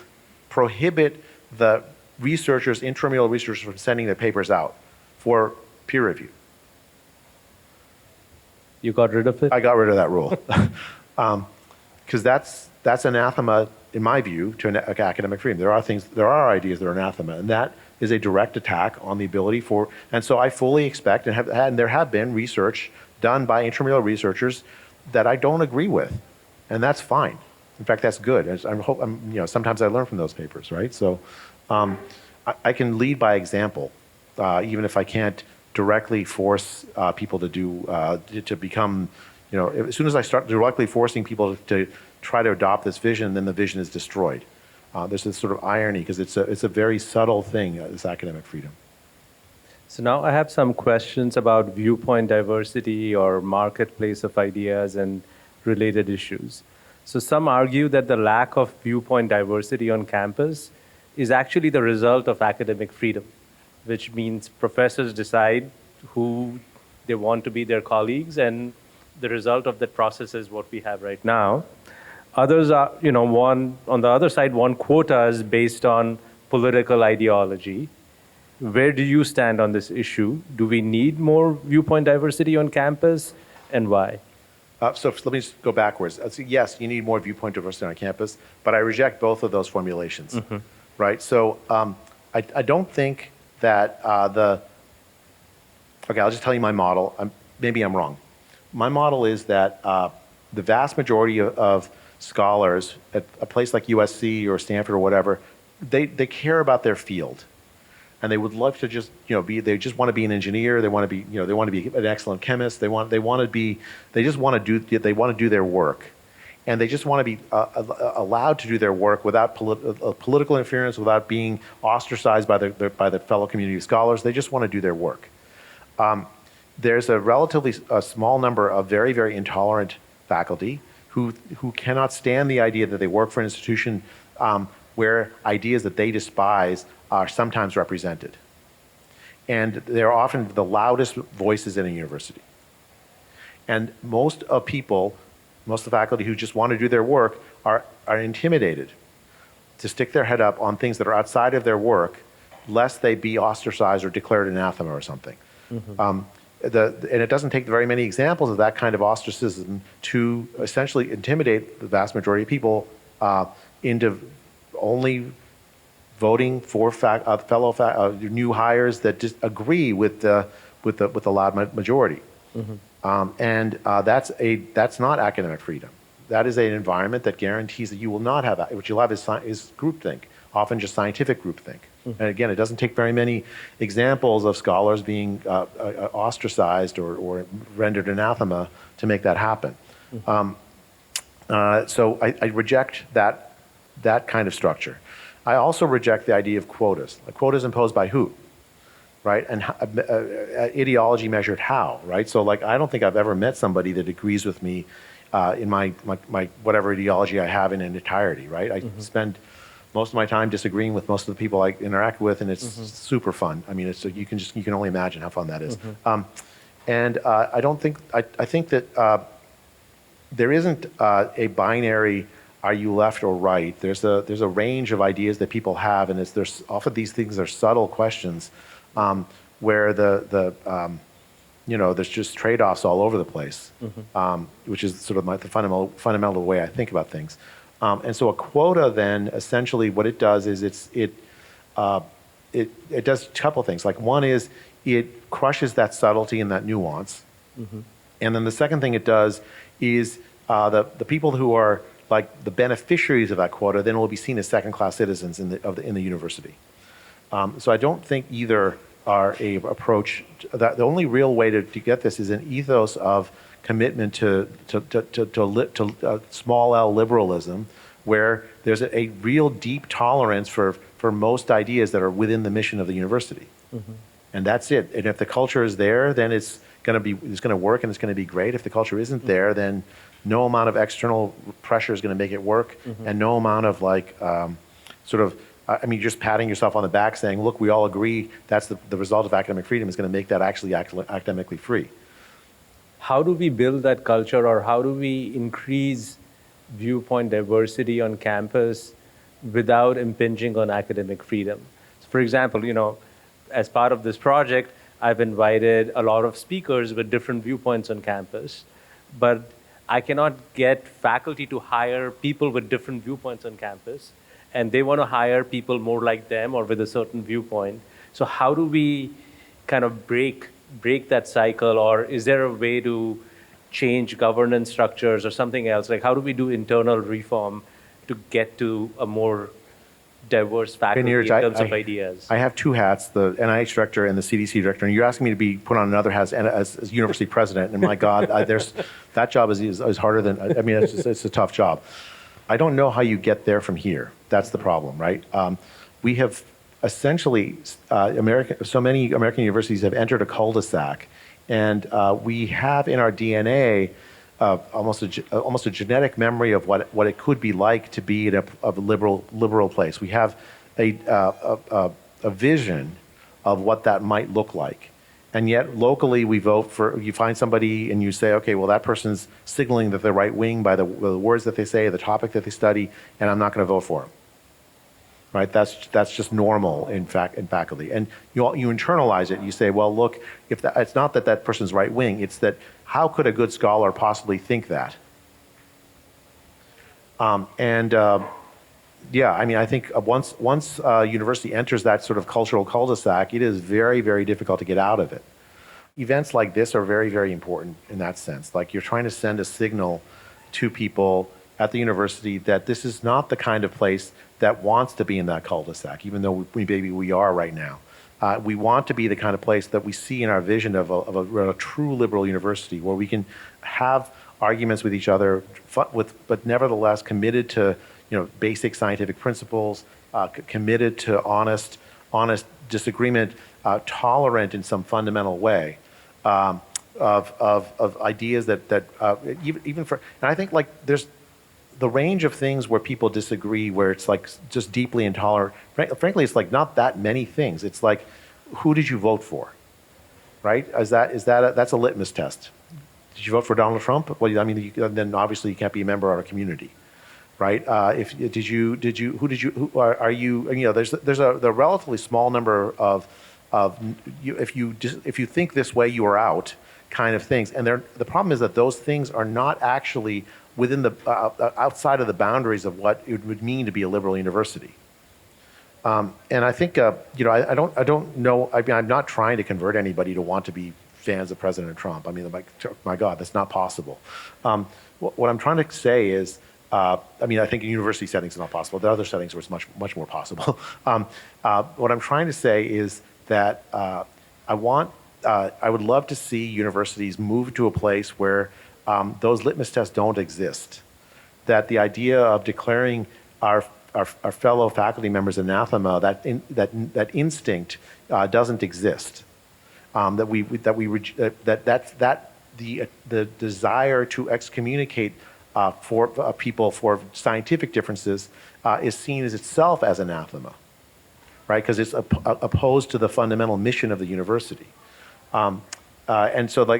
Speaker 3: prohibit the intramural researchers from sending their papers out for peer review.
Speaker 2: You got rid of it?
Speaker 3: I got rid of that rule. Because that's anathema, in my view, to academic freedom. There are ideas that are anathema, and that is a direct attack on the ability and so I fully expect, and there have been research done by intramural researchers that I don't agree with, and that's fine. In fact, that's good. Sometimes I learn from those papers, right? So I can lead by example, even if I can't directly force people to become, as soon as I start directly forcing people to try to adopt this vision, then the vision is destroyed. There's this sort of irony, because it's a very subtle thing, this academic freedom.
Speaker 2: So now I have some questions about viewpoint diversity or marketplace of ideas and related issues. So some argue that the lack of viewpoint diversity on campus is actually the result of academic freedom, which means professors decide who they want to be their colleagues, and the result of that process is what we have right now. Others are, on the other side, want quotas based on political ideology. Where do you stand on this issue? Do we need more viewpoint diversity on campus, and why?
Speaker 3: So let me just go backwards. Yes, you need more viewpoint diversity on campus, but I reject both of those formulations, right? So I don't think that okay, I'll just tell you my model. Maybe I'm wrong. My model is that the vast majority of scholars at a place like USC or Stanford or whatever, they care about their field, and they would love to just they just want to be an engineer. They want to be they want to be an excellent chemist. They want to do their work, and they just want to be allowed to do their work without political interference, without being ostracized by the fellow community of scholars. They just want to do their work. There's a relatively small number of very, very intolerant faculty who cannot stand the idea that they work for an institution where ideas that they despise are sometimes represented. And they're often the loudest voices in a university. And most of the faculty who just want to do their work are intimidated to stick their head up on things that are outside of their work, lest they be ostracized or declared anathema or something. And it doesn't take very many examples of that kind of ostracism to essentially intimidate the vast majority of people into only voting for new hires that just agree with the loud majority. That's not academic freedom. That is an environment that guarantees that you will not have what you'll have is groupthink, often just scientific groupthink. And again, it doesn't take very many examples of scholars being ostracized or rendered anathema to make that happen. So I reject that kind of structure. I also reject the idea of quotas. Like, quotas imposed by who, right? And ideology measured how, right? So like, I don't think I've ever met somebody that agrees with me in my whatever ideology I have in entirety, right? I spend most of my time disagreeing with most of the people I interact with, and it's super fun. I mean, you can only imagine how fun that is. I think that there isn't a binary, are you left or right? There's a range of ideas that people have, and there's often these things are subtle questions where there's just trade-offs all over the place, which is sort of the fundamental way I think about things. And so a quota then, essentially what it does is it does a couple things. Like, one is it crushes that subtlety and that nuance. And then the second thing it does is the people who are like the beneficiaries of that quota then will be seen as second-class citizens in the university. So I don't think either are a approach. That the only real way to get this is an ethos of commitment to small L liberalism, where there's a real deep tolerance for most ideas that are within the mission of the university. And that's it. And if the culture is there, then it's going to work and it's going to be great. If the culture isn't there, then no amount of external pressure is going to make it work, and no amount of just patting yourself on the back saying, look, we all agree that's the result of academic freedom is going to make that actually academically free.
Speaker 2: How do we build that culture, or how do we increase viewpoint diversity on campus without impinging on academic freedom? So for example, as part of this project, I've invited a lot of speakers with different viewpoints on campus, but I cannot get faculty to hire people with different viewpoints on campus, and they want to hire people more like them or with a certain viewpoint. So how do we kind of break that cycle, or is there a way to change governance structures or something else? Like, how do we do internal reform to get to a more diverse faculty
Speaker 3: Neeraj,
Speaker 2: in terms of ideas?
Speaker 3: I have two hats, the NIH director and the CDC director, and you're asking me to be put on another hat as university president, and my God, that job is harder than, it's a tough job. I don't know how you get there from here. That's the problem, right? We have essentially, so many American universities have entered a cul-de-sac, and we have in our DNA almost a genetic memory of what it could be like to be in a liberal place. We have a vision of what that might look like. And yet locally we vote for, you find somebody and you say, okay, well, that person's signaling that they're right wing by the words that they say, the topic that they study, and I'm not going to vote for them. Right? That's just normal in faculty. And you internalize it. You say, well, look, it's not that person's right wing, it's that how could a good scholar possibly think that? I think once university enters that sort of cultural cul-de-sac, it is very, very difficult to get out of it. Events like this are very, very important in that sense. Like, you're trying to send a signal to people at the university that this is not the kind of place that wants to be in that cul-de-sac, even though we are right now. We want to be the kind of place that we see in our vision of a true liberal university, where we can have arguments with each other, but nevertheless committed to basic scientific principles, committed to honest disagreement, tolerant in some fundamental way of ideas that even for, and I think like there's the range of things where people disagree, where it's like just deeply intolerant. Frankly, it's like not that many things. It's like, who did you vote for, right? That's a litmus test. Did you vote for Donald Trump? Well, then obviously you can't be a member of our community, right? There's a relatively small number of if you think this way, you are out kind of things. And the problem is that those things are not actually within the outside of the boundaries of what it would mean to be a liberal university. And I think I don't know. I'm not trying to convert anybody to want to be fans of President Trump. My God, that's not possible. What I'm trying to say is, I think in university settings it's not possible. There are other settings where it's much more possible. What I'm trying to say is that I would love to see universities move to a place where those litmus tests don't exist. That the idea of declaring our fellow faculty members anathema, that instinct doesn't exist. The desire to excommunicate for people for scientific differences is seen as itself as anathema, right? Because it's opposed to the fundamental mission of the university. And so, how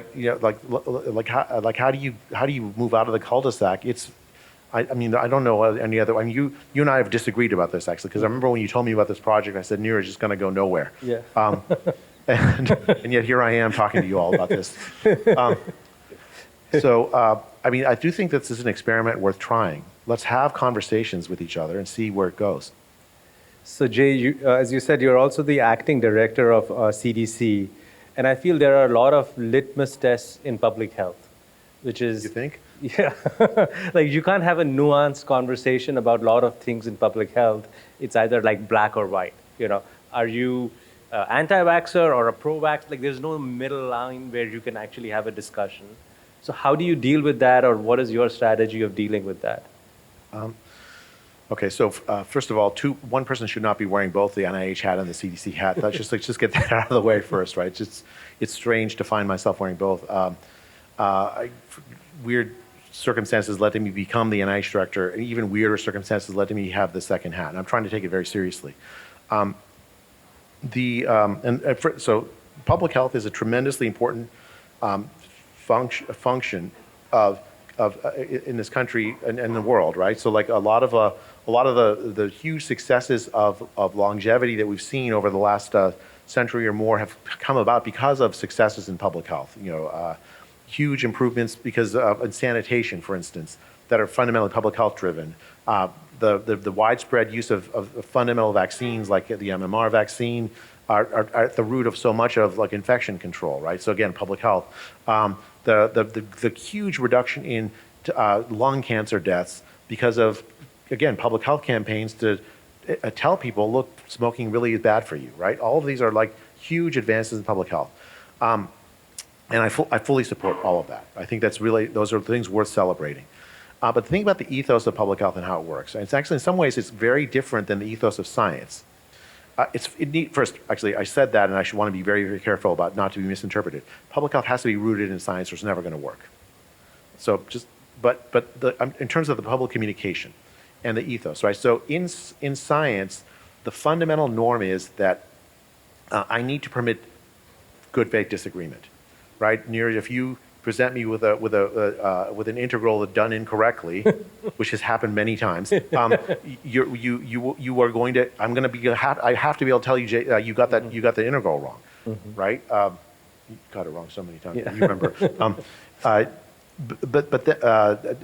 Speaker 3: do you move out of the cul-de-sac? I mean, I don't know any other. I mean, you and I have disagreed about this actually, because I remember when you told me about this project, I said Neeraj is going to go nowhere.
Speaker 2: Yeah.
Speaker 3: And yet here I am talking to you all about this. I mean, I do think that this is an experiment worth trying. Let's have conversations with each other and see where it goes.
Speaker 2: So Jay, as you said, you're also the acting director of CDC, and I feel there are a lot of litmus tests in public health, which is...
Speaker 3: You think?
Speaker 2: Yeah. Like, you can't have a nuanced conversation about a lot of things in public health. It's either like black or white. Are you anti-vaxxer or a pro-vax? Like, there's no middle line where you can actually have a discussion. So how do you deal with that, or what is your strategy of dealing with that?
Speaker 3: Okay, so first of all, one person should not be wearing both the NIH hat and the CDC hat. Let's just get that out of the way first, right? It's strange to find myself wearing both. Weird circumstances led me become the NIH director, and even weirder circumstances led me have the second hat. And I'm trying to take it very seriously. So public health is a tremendously important function of in this country and the world, right? So like a lot of the huge successes of longevity that we've seen over the last century or more have come about because of successes in public health. Huge improvements because of sanitation, for instance, that are fundamentally public health driven. The widespread use of fundamental vaccines like the MMR vaccine are at the root of so much of like infection control, right? So again, public health. The huge reduction in lung cancer deaths because of, again, public health campaigns to tell people, look, smoking really is bad for you, right? All of these are like huge advances in public health. And I fully support all of that. I think those are things worth celebrating. But the thing about the ethos of public health and how it works, and it's actually in some ways it's very different than the ethos of science. First, actually, I said that, and I should want to be very, very careful about not to be misinterpreted. Public health has to be rooted in science, or it's never going to work. So in terms of the public communication and the ethos, right? So in science, the fundamental norm is that I need to permit good faith disagreement, right? Neeraj, if you present me with an integral done incorrectly, which has happened many times, you are going to. I have to be able to tell you, Jay, you got the integral wrong, right? You got it wrong so many times. Yeah. You remember.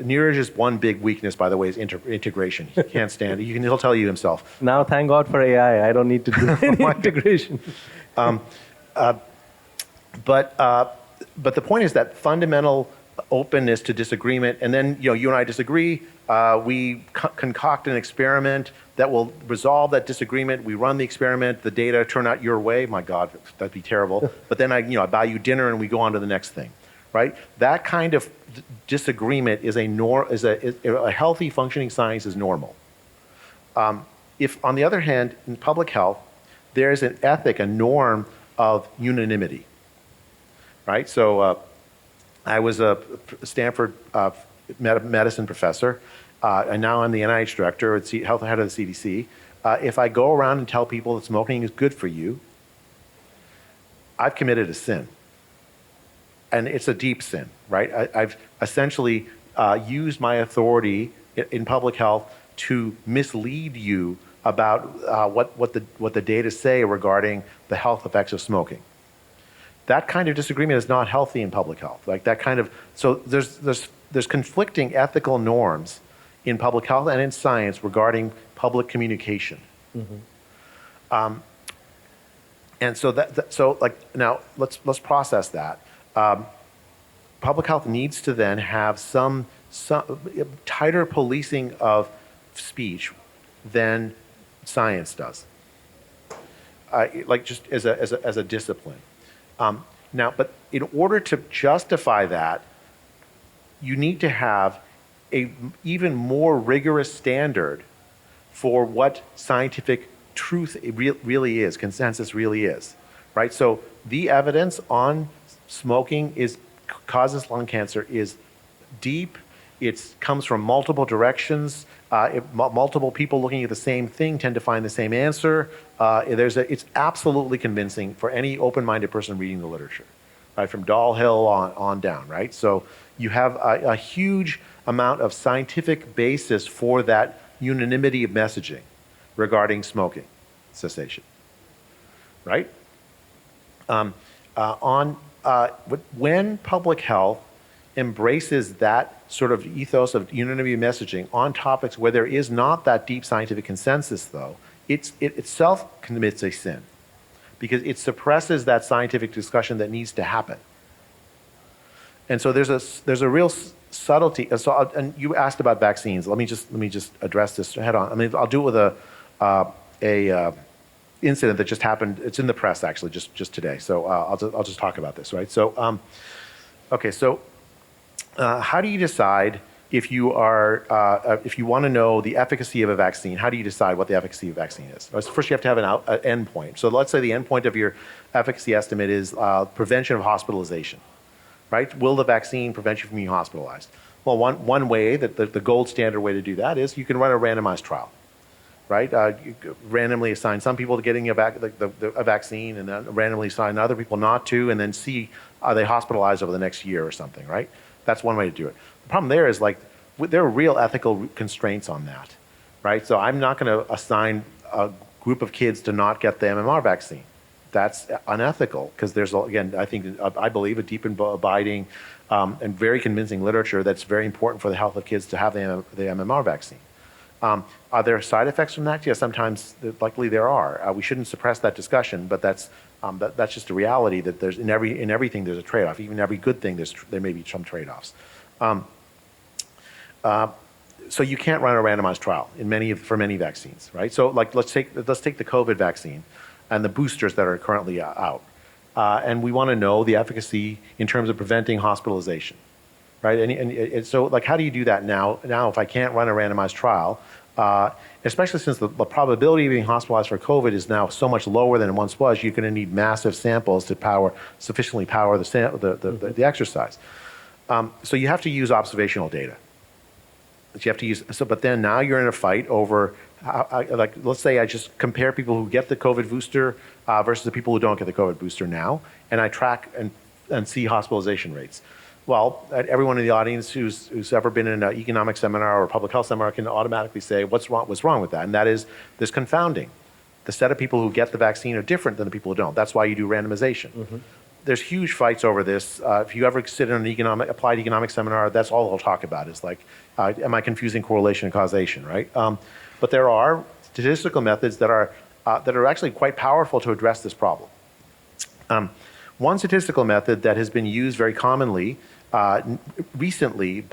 Speaker 3: Neeraj's one big weakness, by the way, is integration. He can't stand it. He'll tell you himself.
Speaker 2: Now, thank God for AI. I don't need to do any integration.
Speaker 3: But the point is that fundamental openness to disagreement, and then you and I disagree. We concoct an experiment that will resolve that disagreement. We run the experiment. The data turn out your way. My God, that'd be terrible. But then I buy you dinner and we go on to the next thing, right? That kind of disagreement is a healthy functioning science is normal. If on the other hand, in public health, there is an ethic, a norm of unanimity. Right, so I was a Stanford medicine professor, and now I'm the NIH director, or health head of the CDC. If I go around and tell people that smoking is good for you, I've committed a sin, and it's a deep sin. Right, I've essentially used my authority in public health to mislead you about what the data say regarding the health effects of smoking. That kind of disagreement is not healthy in public health. Like that kind of, so there's conflicting ethical norms in public health and in science regarding public communication. And so now let's process that. Public health needs to then have some tighter policing of speech than science does. Like just as a discipline. Now, but in order to justify that, you need to have a even more rigorous standard for what scientific truth really is, consensus really is, right? So the evidence on smoking causes lung cancer is deep. It comes from multiple directions. Multiple people looking at the same thing tend to find the same answer. It's absolutely convincing for any open-minded person reading the literature, right? From Dahlhill on down, right? So you have a huge amount of scientific basis for that unanimity of messaging regarding smoking cessation, right? When public health embraces that sort of ethos of unanimity of messaging on topics where there is not that deep scientific consensus, though, it itself commits a sin because it suppresses that scientific discussion that needs to happen. And so there's a real subtlety. And you asked about vaccines. Let me just address this head on. I mean, I'll do it with a incident that just happened. It's in the press actually, just today. So I'll just talk about this, right? So, okay, so how do you decide if you want to know the efficacy of a vaccine? How do you decide what the efficacy of a vaccine is? First, you have to have an endpoint. So let's say the endpoint of your efficacy estimate is prevention of hospitalization, right? Will the vaccine prevent you from being hospitalized? Well, one way, that the gold standard way to do that is you can run a randomized trial, right? You randomly assign some people to getting a vaccine and then randomly assign other people not to, and then see are they hospitalized over the next year or something, right? That's one way to do it. The problem there is there are real ethical constraints on that, right? So I'm not going to assign a group of kids to not get the MMR vaccine. That's unethical because there's, again, I believe a deep and abiding and very convincing literature that's very important for the health of kids to have the MMR vaccine. Are there side effects from that? Yeah, sometimes, luckily there are. We shouldn't suppress that discussion, but that's just a reality that there's in everything there's a trade-off. Even every good thing there may be some trade-offs. So you can't run a randomized trial for many vaccines, right? So let's take the COVID vaccine and the boosters that are currently out, and we want to know the efficacy in terms of preventing hospitalization, right? And so how do you do that now? Now, if I can't run a randomized trial, especially since the probability of being hospitalized for COVID is now so much lower than it once was, you're going to need massive samples to sufficiently power the exercise. So you have to use observational data. But then now you're in a fight over, let's say I just compare people who get the COVID booster versus the people who don't get the COVID booster now, and I track and see hospitalization rates. Well, everyone in the audience who's ever been in an economic seminar or a public health seminar can automatically say, what's wrong with that? And that is, there's confounding. The set of people who get the vaccine are different than the people who don't. That's why you do randomization. Mm-hmm. There's huge fights over this. If you ever sit in an applied economic seminar, that's all they'll talk about is am I confusing correlation and causation, right? But there are statistical methods that are actually quite powerful to address this problem. One statistical method that has been used very commonly recently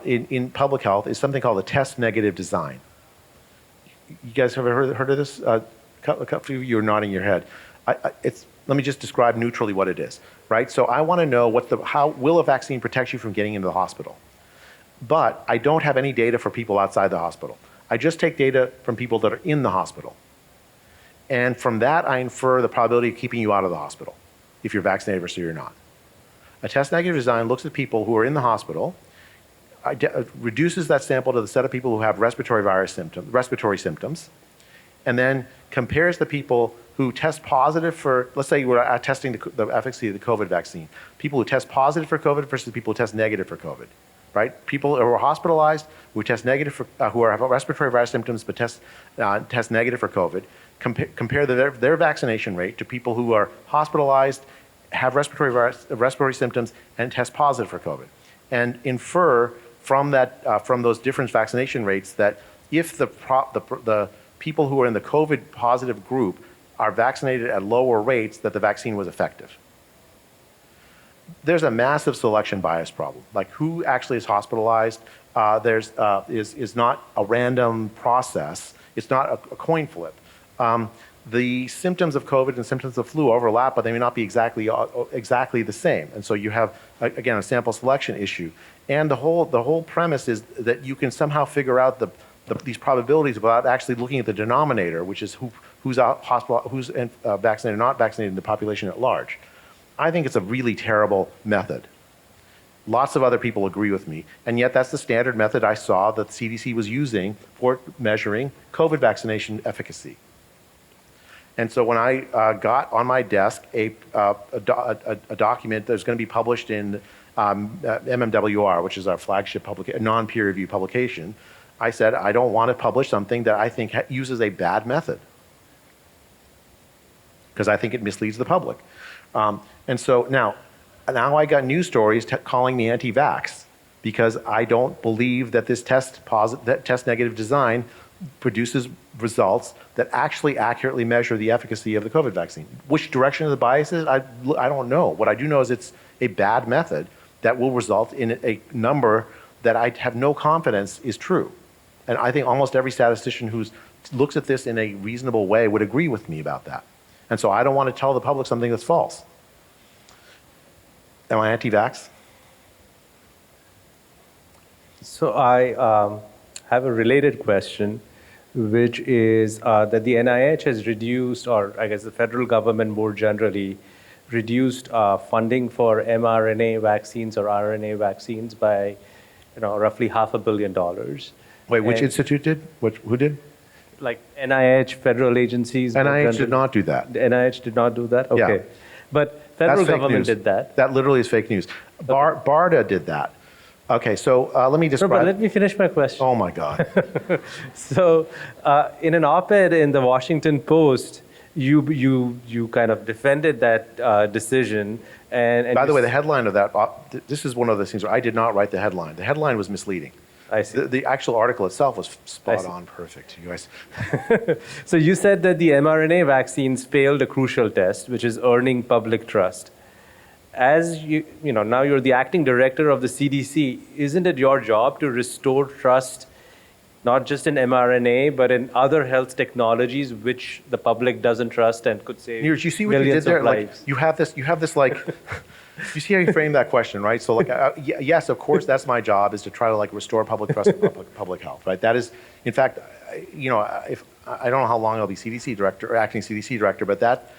Speaker 3: in public health is something called the test negative design. You guys have ever heard of this? A couple of you are nodding your head. Let me just describe neutrally what it is, right? So I want to know how will a vaccine protect you from getting into the hospital? But I don't have any data for people outside the hospital. I just take data from people that are in the hospital. And from that, I infer the probability of keeping you out of the hospital if you're vaccinated versus you're not. A test negative design looks at people who are in the hospital, reduces that sample to the set of people who have respiratory symptoms, and then compares the people who test positive for, let's say we're testing the efficacy of the COVID vaccine, people who test positive for COVID versus people who test negative for COVID, right? People who are hospitalized, who test negative for, who have respiratory virus symptoms but test negative for COVID, compare their vaccination rate to people who are hospitalized, have respiratory symptoms, and test positive for COVID, and infer from those different vaccination rates that if the people who are in the COVID positive group are vaccinated at lower rates, that the vaccine was effective. There's a massive selection bias problem. Like who actually is hospitalized is not a random process. It's not a coin flip. the symptoms of COVID and symptoms of flu overlap, but they may not be exactly the same. And so you have, again, a sample selection issue. And the whole premise is that you can somehow figure out these probabilities without actually looking at the denominator, which is who's vaccinated or not vaccinated in the population at large. I think it's a really terrible method. Lots of other people agree with me, and yet that's the standard method I saw that the CDC was using for measuring COVID vaccination efficacy. And so when I got on my desk a document that's going to be published in MMWR, which is our flagship non-peer-reviewed publication, I said, I don't want to publish something that I think uses a bad method, because I think it misleads the public. And so now I got news stories calling me anti-vax because I don't believe that this test negative design produces results that actually accurately measure the efficacy of the COVID vaccine. Which direction of the bias is, I don't know. What I do know is it's a bad method that will result in a number that I have no confidence is true. And I think almost every statistician who looks at this in a reasonable way would agree with me about that. And so I don't want to tell the public something that's false. Am I anti-vax?
Speaker 2: So I have a related question, which is that the NIH has reduced, or I guess the federal government more generally, reduced funding for mRNA vaccines or RNA vaccines by roughly $500 million.
Speaker 3: Wait, which institute did? Who did?
Speaker 2: Like NIH, federal agencies.
Speaker 3: NIH did not do that.
Speaker 2: The NIH did not do that? Okay.
Speaker 3: Yeah.
Speaker 2: But federal government did that.
Speaker 3: That literally is fake news. BARDA did that. Okay, so let me describe.
Speaker 2: No, but let me finish my question.
Speaker 3: Oh my God.
Speaker 2: So in an op-ed in the Washington Post, you kind of defended that decision. And
Speaker 3: by the way, the headline of that, this is one of those things where I did not write the headline. The headline was misleading.
Speaker 2: I see.
Speaker 3: The actual article itself was spot on perfect, you guys.
Speaker 2: So you said that the mRNA vaccines failed a crucial test, which is earning public trust. As now you're the acting director of the CDC, isn't it your job to restore trust, not just in mRNA, but in other health technologies which the public doesn't trust and could save
Speaker 3: Neeraj, you see what you did there? Like you have this like. You see how you frame that question, right? So, like, yes, of course, that's my job, is to try to like restore public trust in public health, right? That is, in fact, if I don't know how long I'll be CDC director or acting CDC director, but that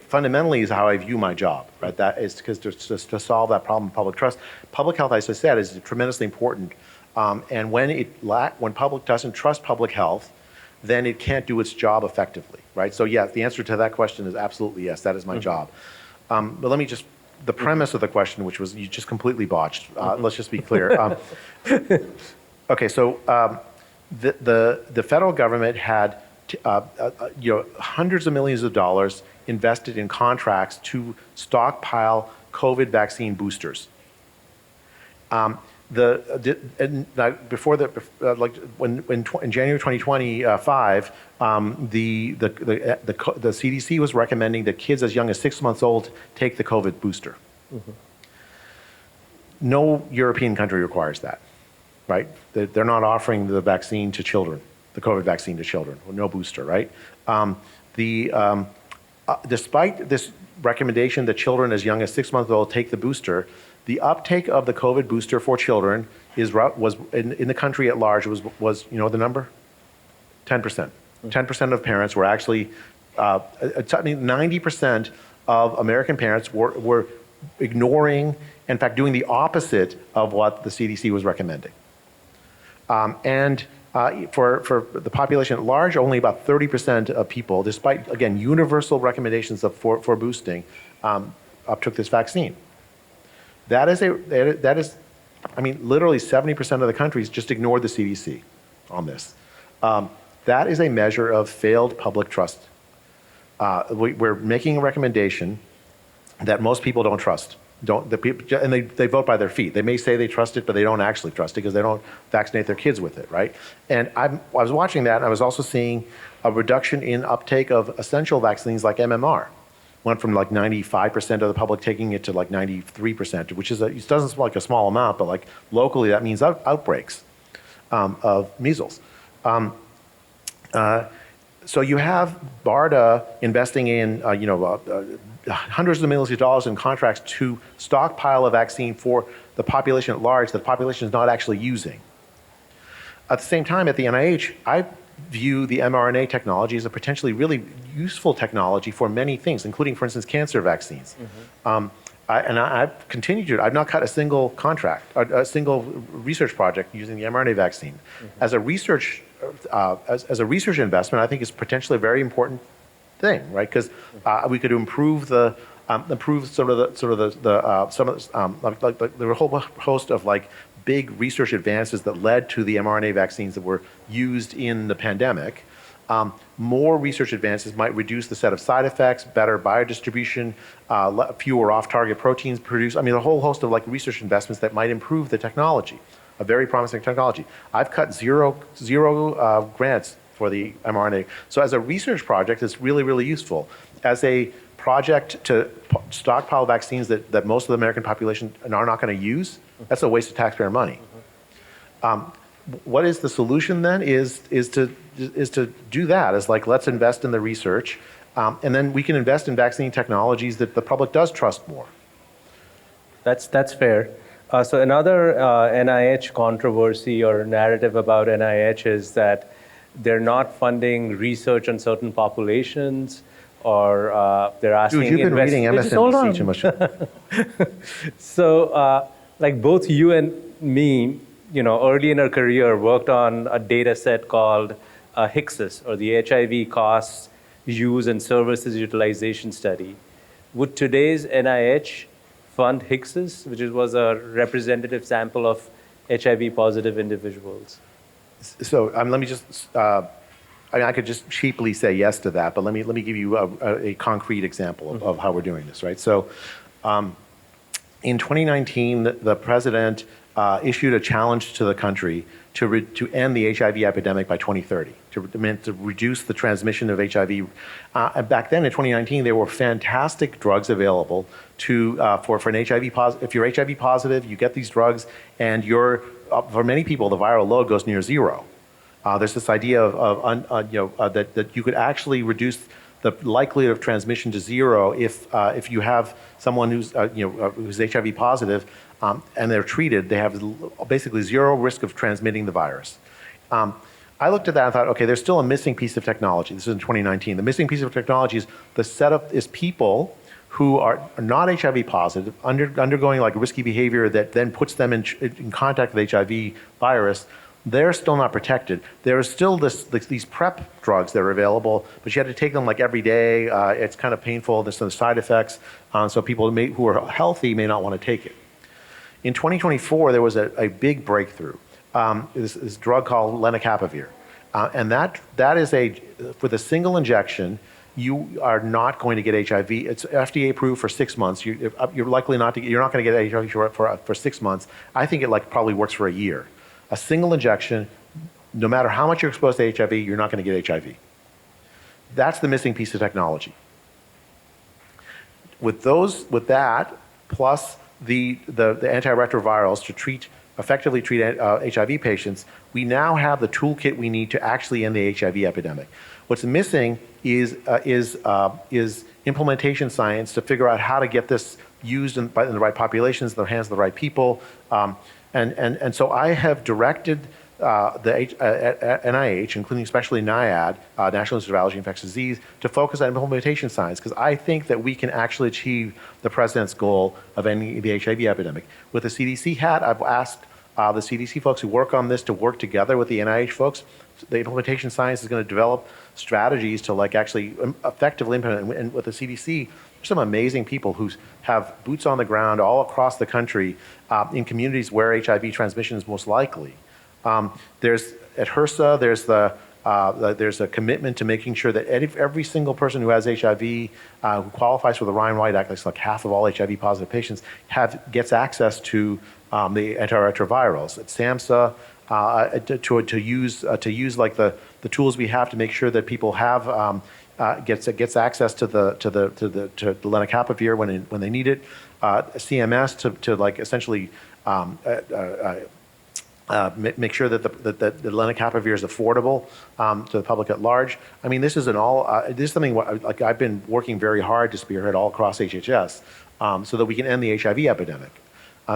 Speaker 3: fundamentally is how I view my job, right? That is because to solve that problem of public trust, public health, as I said, is tremendously important. And when public doesn't trust public health, then it can't do its job effectively, right? So, yeah, the answer to that question is absolutely yes. That is my job. But let me just. The premise of the question, which was you just completely botched. Let's just be clear. Okay, so the federal government had hundreds of millions of dollars invested in contracts to stockpile COVID vaccine boosters. In January 2025, the CDC was recommending that kids as young as 6 months old take the COVID booster. Mm-hmm. No European country requires that, right? They're not offering the vaccine to children, the COVID vaccine to children, no booster, right? Despite this recommendation that children as young as 6 months old take the booster, the uptake of the COVID booster for children was in the country at large was you know the number? 10%. 10% of parents were actually, 90% of American parents were ignoring, in fact, doing the opposite of what the CDC was recommending. For the population at large, only about 30% of people, despite, again, universal recommendations for boosting, uptook this vaccine. That is, literally 70% of the countries just ignored the CDC on this. That is a measure of failed public trust. We're making a recommendation that most people don't trust. And they vote by their feet. They may say they trust it, but they don't actually trust it because they don't vaccinate their kids with it, right? And I was watching that, and I was also seeing a reduction in uptake of essential vaccines like MMR. Went from like 95% of the public taking it to like 93%, which is it doesn't seem like a small amount, but like locally that means outbreaks of measles. So you have BARDA investing in, hundreds of millions of dollars in contracts to stockpile a vaccine for the population at large that the population is not actually using. At the same time, at the NIH, I view the mRNA technology as a potentially really useful technology for many things, including, for instance, cancer vaccines. I've continued to. I've not cut a single contract, a single research project using the mRNA vaccine. As a research, as a research investment, I think is potentially a very important thing, right? Because we could improve the whole host of like big research advances that led to the mRNA vaccines that were used in the pandemic. More research advances might reduce the set of side effects, better biodistribution, fewer off-target proteins produced. I mean, a whole host of like research investments that might improve the technology, a very promising technology. I've cut zero grants for the mRNA. So as a research project, it's really, really useful. As a project to stockpile vaccines that most of the American population are not going to use, that's a waste of taxpayer money. What is the solution then? Is to do that. Is like, let's invest in the research, and then we can invest in vaccine technologies that the public does trust more.
Speaker 2: That's fair. So another NIH controversy or narrative about NIH is that they're not funding research on certain populations, or they're asking.
Speaker 3: Dude, you've been reading MSNBC too much.
Speaker 2: So, like both you and me, early in our career, worked on a data set called HCSUS, or the HIV Costs, Use, and Services Utilization Study. Would today's NIH fund HCSUS, which was a representative sample of HIV-positive individuals?
Speaker 3: So let me just, I could just cheaply say yes to that, but let me give you a concrete example of how we're doing this, right? So in 2019, the president issued a challenge to the country to end the HIV epidemic by 2030, to reduce the transmission of HIV. And back then in 2019, there were fantastic drugs available for an HIV positive. If you're HIV positive, you get these drugs, and for many people, the viral load goes near zero. There's this idea that you could actually reduce the likelihood of transmission to zero if you have someone who's HIV positive and they're treated. They have basically zero risk of transmitting the virus. I looked at that and thought, okay, there's still a missing piece of technology. This is in 2019. The missing piece of technology is the setup is people who are not HIV positive, undergoing like risky behavior that then puts them in contact with HIV virus. They're still not protected. There is still these PrEP drugs that are available, but you have to take them like every day. It's kind of painful. There's some side effects. So people who are healthy may not want to take it. In 2024, there was a big breakthrough. This drug called lenacapavir. And that is with a single injection, you are not going to get HIV. It's FDA approved for 6 months. You're likely you're not going to get HIV for 6 months. I think it probably works for a year. A single injection, no matter how much you're exposed to HIV, you're not going to get HIV. That's the missing piece of technology. With that, plus the antiretrovirals to effectively treat HIV patients, we now have the toolkit we need to actually end the HIV epidemic. What's missing is implementation science to figure out how to get this used in the right populations, in the hands of the right people. And so I have directed the NIH, including especially NIAID, National Institute of Allergy and Infectious Disease, to focus on implementation science, because I think that we can actually achieve the president's goal of ending the HIV epidemic. With the CDC hat, I've asked the CDC folks who work on this to work together with the NIH folks. The implementation science is going to develop strategies to actually effectively implement. And with the CDC, there's some amazing people who have boots on the ground all across the country in communities where HIV transmission is most likely. There's at HRSA, there's a commitment to making sure that every single person who has HIV, who qualifies for the Ryan-White Act, that's like half of all HIV positive patients, gets access to the antiretrovirals. At SAMHSA, to use like the tools we have to make sure that people have gets access to the lenacapavir when they need it. CMS to essentially make sure that the lenacapavir is affordable to the public at large. I mean, this is something like I've been working very hard to spearhead all across HHS so that we can end the HIV epidemic.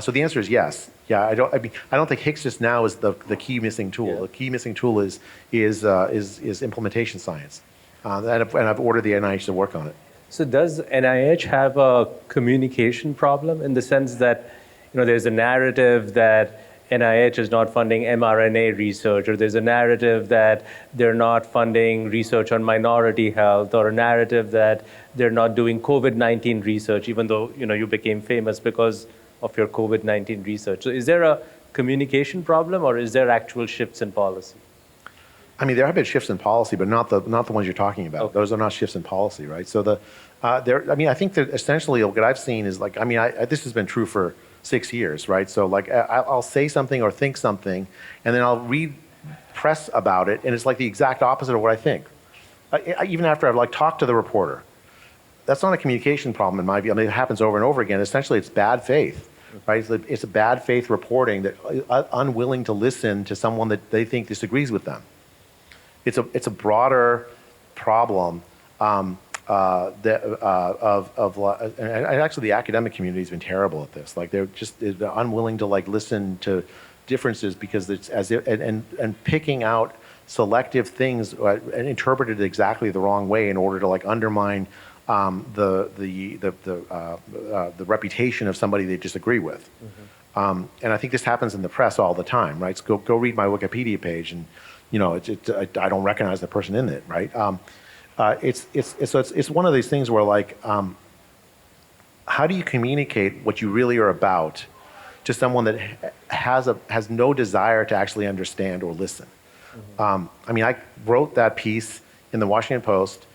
Speaker 3: So the answer is yes. Yeah, I don't think HCSIS now is the key missing tool.
Speaker 2: Yeah.
Speaker 3: The key missing tool is implementation science, and I've ordered the NIH to work on it.
Speaker 2: So does NIH have a communication problem in the sense that, there's a narrative that NIH is not funding mRNA research, or there's a narrative that they're not funding research on minority health, or a narrative that they're not doing COVID-19 research, even though, you became famous because of your COVID-19 research. So is there a communication problem, or is there actual shifts in policy?
Speaker 3: I mean, there have been shifts in policy, but not the ones you're talking about.
Speaker 2: Okay.
Speaker 3: Those are not shifts in policy, right? So I think that essentially what I've seen is this has been true for 6 years, right? So I'll say something or think something, and then I'll read press about it, and it's like the exact opposite of what I think. Even after I've talked to the reporter, that's not a communication problem in my view. I mean, it happens over and over again. Essentially, it's bad faith, right? It's a bad faith reporting that unwilling to listen to someone that they think disagrees with them. It's a broader problem and actually the academic community has been terrible at this. They're unwilling to listen to differences because it's and picking out selective things and interpreted exactly the wrong way in order to undermine the reputation of somebody they disagree with. Mm-hmm. And I think this happens in the press all the time, right? So go read my Wikipedia page, and I don't recognize the person in it, right? It's one of these things where how do you communicate what you really are about to someone that has no desire to actually understand or listen? Mm-hmm. I wrote that piece in the Washington Post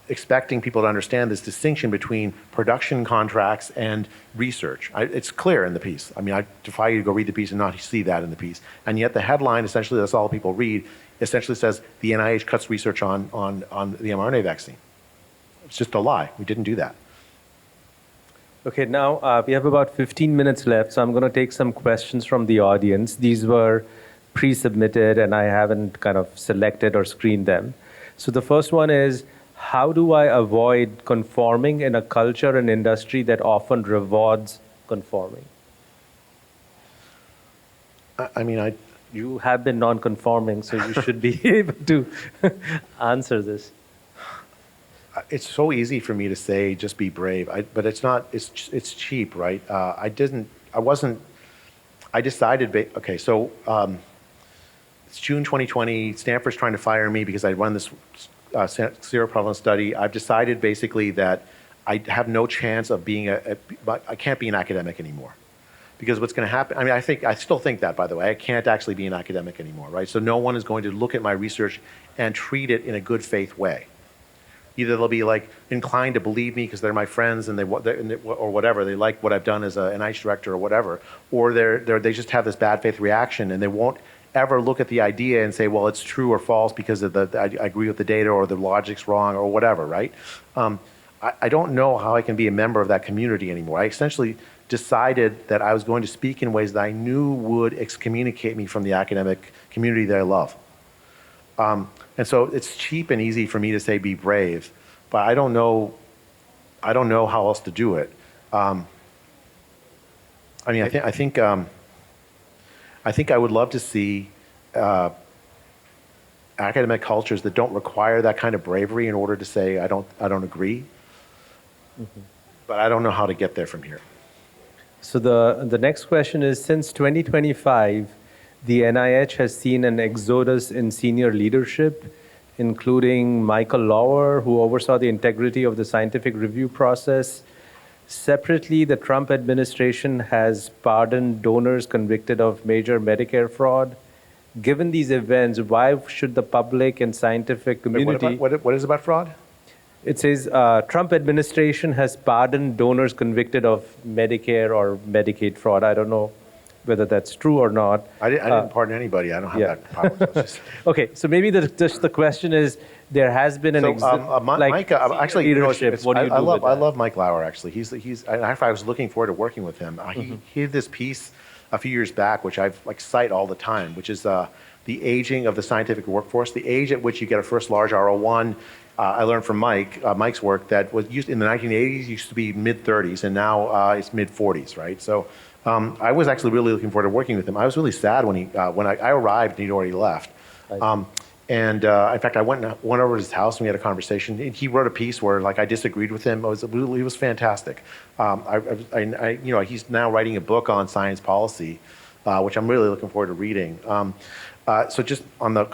Speaker 3: expecting people to understand this distinction between production contracts and research. It's clear in the piece. I defy you to go read the piece and not see that in the piece. And yet the headline, essentially that's all people read, essentially says the NIH cuts research on the mRNA vaccine. It's just a lie. We didn't do that.
Speaker 2: Okay, now we have about 15 minutes left, so I'm going to take some questions from the audience. These were pre-submitted, and I haven't kind of selected or screened them. So the first one is, how do I avoid conforming in a culture and industry that often rewards conforming? You have been non-conforming, so you should be able to answer this.
Speaker 3: It's so easy for me to say, just be brave, but it's not. It's cheap, right? I decided. Okay, so it's June 2020. Stanford's trying to fire me because I run this zero prevalence study. I've decided basically that I have no chance of being I can't be an academic anymore. Because what's going to happen, I still think that, by the way, I can't actually be an academic anymore, right? So no one is going to look at my research and treat it in a good faith way. Either they'll be inclined to believe me because they're my friends and or whatever, they like what I've done as an NIH director or whatever, or they just have this bad faith reaction and they won't ever look at the idea and say, well, it's true or false because of I agree with the data or the logic's wrong or whatever, right? I don't know how I can be a member of that community anymore. I essentially decided that I was going to speak in ways that I knew would excommunicate me from the academic community that I love. And so it's cheap and easy for me to say be brave, but I don't know how else to do it. I think I would love to see academic cultures that don't require that kind of bravery in order to say I don't agree. Mm-hmm. But I don't know how to get there from here.
Speaker 2: So the next question is, since 2025, the NIH has seen an exodus in senior leadership, including Michael Lauer, who oversaw the integrity of the scientific review process. Separately, the Trump administration has pardoned donors convicted of major Medicare fraud. Given these events, why should the public and scientific community...
Speaker 3: What is about fraud?
Speaker 2: It says Trump administration has pardoned donors convicted of Medicare or Medicaid fraud. I don't know whether that's true or not.
Speaker 3: I didn't pardon anybody. I don't have that power.
Speaker 2: Okay, so maybe just the question is, there has been an
Speaker 3: Mike, actually,
Speaker 2: leadership. What do you do with that?
Speaker 3: I love Mike Lauer. Actually, he's. I was looking forward to working with him. He did this piece a few years back, which I've cite all the time, which is the aging of the scientific workforce, the age at which you get a first large R01. I learned from Mike's work that was used in the 1980s used to be mid-30s, and now it's mid-40s, right? So I was actually really looking forward to working with him. I was really sad when I arrived and he'd already left. In fact, I went over to his house and we had a conversation. He wrote a piece where I disagreed with him. It was fantastic. He's now writing a book on science policy, which I'm really looking forward to reading. So just on the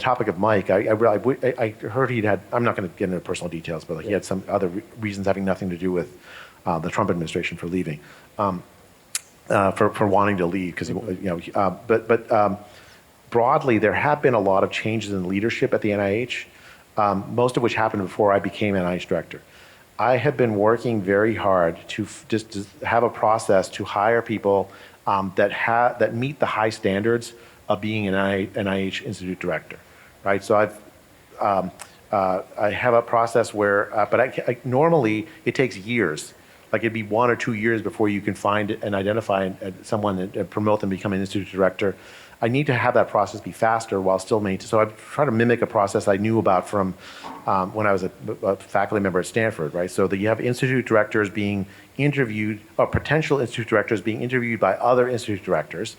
Speaker 3: topic of Mike, I heard he'd had. I'm not going to get into personal details, but he had some other reasons having nothing to do with the Trump administration for leaving, for wanting to leave because broadly, there have been a lot of changes in leadership at the NIH, most of which happened before I became NIH director. I have been working very hard to have a process to hire people that meet the high standards of being an NIH Institute director, right? So I have a process where, but normally it takes years. It'd be 1 or 2 years before you can find and identify someone and promote them to become an institute director. I need to have that process be faster while still maintaining. So I try to mimic a process I knew about from when I was a faculty member at Stanford, right? So that you have institute directors being interviewed, or potential institute directors being interviewed by other institute directors.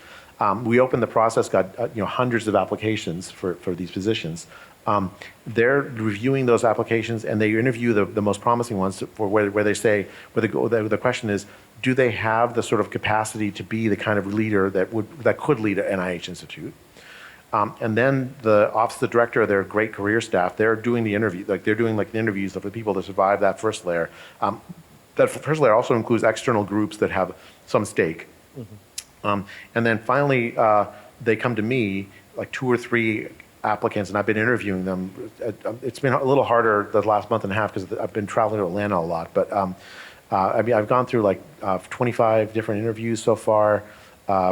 Speaker 3: We opened the process, got hundreds of applications for these positions. They're reviewing those applications and they interview the most promising ones for where they say, the question is, do they have the sort of capacity to be the kind of leader that could lead an NIH institute? And then the office of the director, their great career staff, they're doing the interview, they're doing the interviews of the people that survive that first layer. That first layer also includes external groups that have some stake. Mm-hmm. And then finally, they come to me, 2 or 3 applicants, and I've been interviewing them. It's been a little harder the last month and a half because I've been traveling to Atlanta a lot, but I've gone through 25 different interviews so far.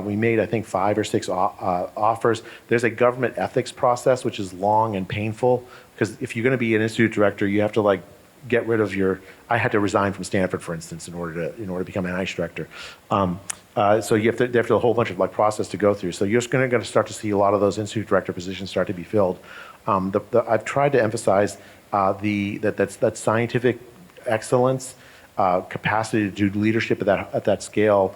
Speaker 3: We made, I think, 5 or 6 offers. There's a government ethics process, which is long and painful, because if you're going to be an institute director, you have to get rid of I had to resign from Stanford, for instance, in order to become an NIH director. So you have a whole bunch of process to go through. So you're just going to start to see a lot of those institute director positions start to be filled. I've tried to emphasize that scientific excellence, capacity to do leadership at that scale,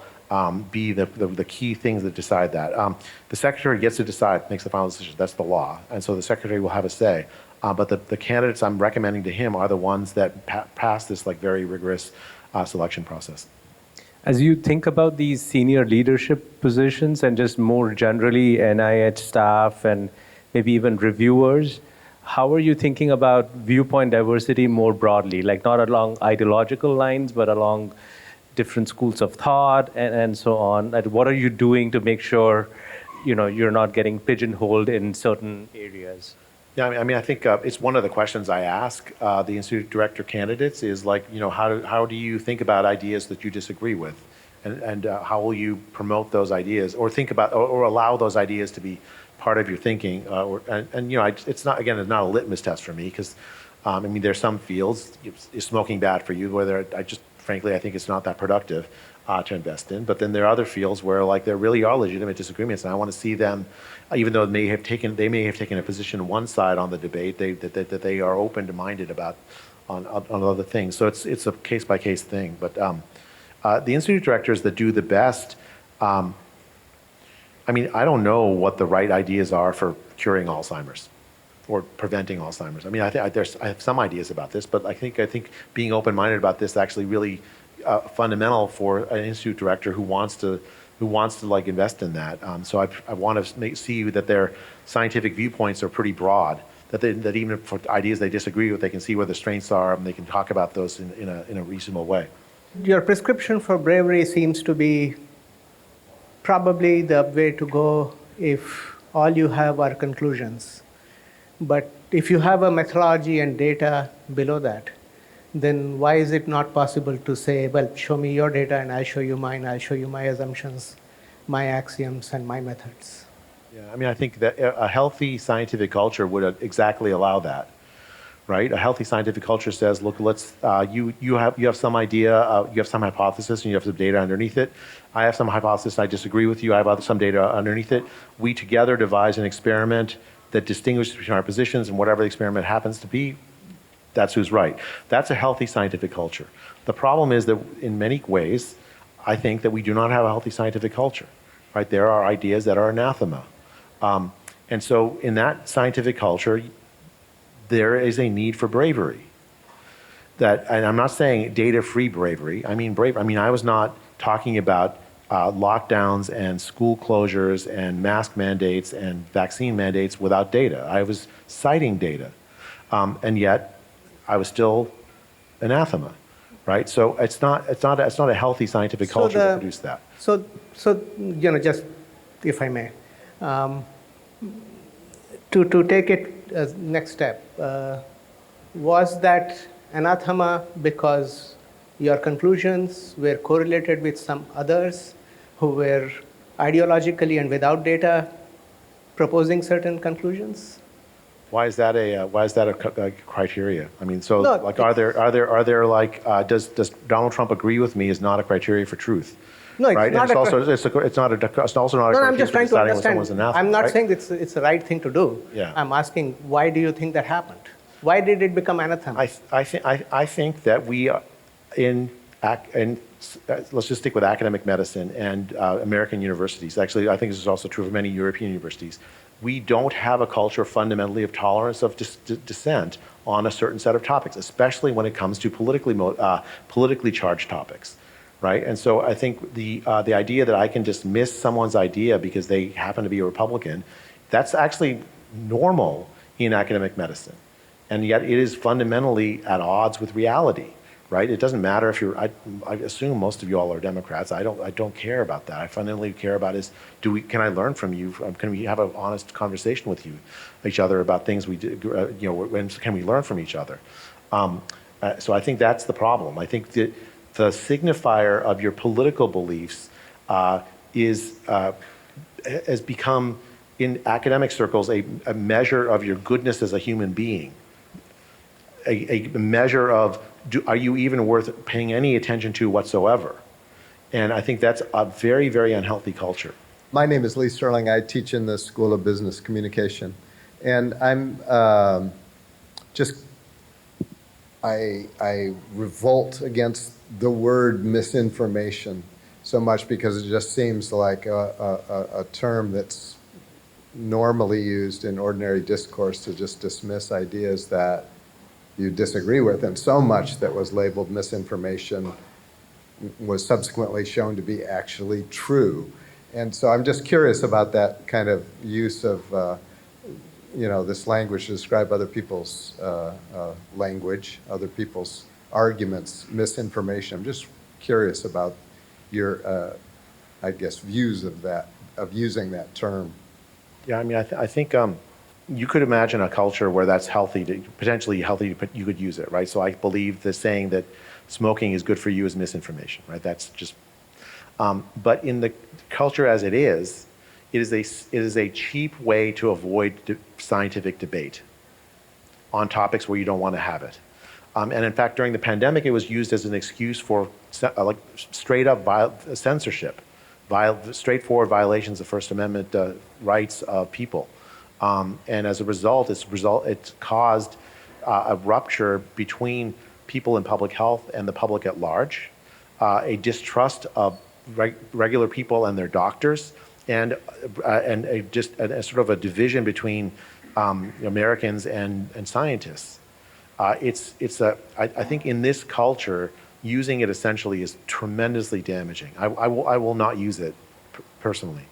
Speaker 3: be the key things that decide that. The secretary gets to decide, makes the final decision. That's the law, and so the secretary will have a say. But the candidates I'm recommending to him are the ones that pass this very rigorous selection process.
Speaker 2: As you think about these senior leadership positions and just more generally NIH staff and maybe even reviewers, how are you thinking about viewpoint diversity more broadly? Not along ideological lines, but along different schools of thought and so on. What are you doing to make sure you're not getting pigeonholed in certain areas?
Speaker 3: Yeah, I think it's one of the questions I ask the institute director candidates is how do you think about ideas that you disagree with, and how will you promote those ideas, or think about or allow those ideas to be part of your thinking? It's not a litmus test for me because there's some fields. Is smoking bad for you? Whether frankly I think it's not that productive to invest in. But then there are other fields where there really are legitimate disagreements, and I want to see them, even though they may have taken a position on one side on the debate, that they are open-minded about on other things. So it's a case-by-case thing. But the institute directors that do the best, I don't know what the right ideas are for curing Alzheimer's or preventing Alzheimer's. I have some ideas about this, but I think being open-minded about this actually really fundamental for an institute director who wants to invest in that. So I want to see that their scientific viewpoints are pretty broad. That even for ideas they disagree with, they can see where the strengths are and they can talk about those in a reasonable way.
Speaker 4: Your prescription for bravery seems to be probably the way to go if all you have are conclusions. But if you have a methodology and data below that, then why is it not possible to say, well, show me your data and I'll show you mine, I'll show you my assumptions, my axioms, and my methods?
Speaker 3: Yeah, I think that a healthy scientific culture would exactly allow that, right? A healthy scientific culture says, look, you have some idea, you have some hypothesis, and you have some data underneath it. I have some hypothesis, I disagree with you, I have some data underneath it. We together devise an experiment that distinguishes between our positions, and whatever the experiment happens to be, that's who's right. That's a healthy scientific culture. The problem is that in many ways, I think that we do not have a healthy scientific culture, right? There are ideas that are anathema. And so in that scientific culture, there is a need for bravery. And I'm not saying data-free bravery. I mean, I was not talking about lockdowns and school closures and mask mandates and vaccine mandates without data. I was citing data, and yet I was still anathema, right? So it's not a healthy scientific culture to produce that.
Speaker 4: So just if I may, to take it as next step, was that anathema because your conclusions were correlated with some others who were ideologically and without data proposing certain conclusions?
Speaker 3: Why is that a criteria? I mean, so
Speaker 4: No,
Speaker 3: like, are there like, does Donald Trump agree with me is not a criteria for truth?
Speaker 4: No, it's
Speaker 3: right?
Speaker 4: not.
Speaker 3: And it's also not a
Speaker 4: No,
Speaker 3: criteria
Speaker 4: I'm just
Speaker 3: for
Speaker 4: trying to
Speaker 3: deciding when someone's
Speaker 4: understand.
Speaker 3: anathema,
Speaker 4: I'm not
Speaker 3: right?
Speaker 4: saying it's the right thing to do.
Speaker 3: Yeah.
Speaker 4: I'm asking, why do you think that happened? Why did it become anathema?
Speaker 3: I think that we, let's just stick with academic medicine and American universities. Actually, I think this is also true of many European universities. We don't have a culture fundamentally of tolerance of dissent on a certain set of topics, especially when it comes to politically charged topics, right? And so I think the idea that I can dismiss someone's idea because they happen to be a Republican, that's actually normal in academic medicine. And yet it is fundamentally at odds with reality, right? It doesn't matter if I assume most of you all are Democrats. I don't care about that. I fundamentally care about is, can I learn from you? Can we have an honest conversation with each other about things we do, when can we learn from each other? So I think that's the problem. I think that the signifier of your political beliefs has become, in academic circles, a measure of your goodness as a human being. A measure of, are you even worth paying any attention to whatsoever? And I think that's a very, very unhealthy culture.
Speaker 5: My name is Lee Sterling. I teach in the School of Business Communication. And I'm I revolt against the word misinformation so much because it just seems like a term that's normally used in ordinary discourse to just dismiss ideas that you disagree with, and so much that was labeled misinformation was subsequently shown to be actually true. And so I'm just curious about that kind of use of this language to describe other people's language, other people's arguments, misinformation. I'm just curious about your, views of that, of using that term.
Speaker 3: Yeah, I mean, I think you could imagine a culture where that's potentially healthy, but you could use it, right? So I believe the saying that smoking is good for you is misinformation, right? That's just, but in the culture as it is a cheap way to avoid scientific debate on topics where you don't want to have it. And in fact, during the pandemic, it was used as an excuse for straight up censorship, straightforward violations of First Amendment rights of people. And as a result, it's caused a rupture between people in public health and the public at large, a distrust of regular people and their doctors, and a sort of a division between Americans and scientists. I think in this culture, using it essentially is tremendously damaging. I will not use it personally.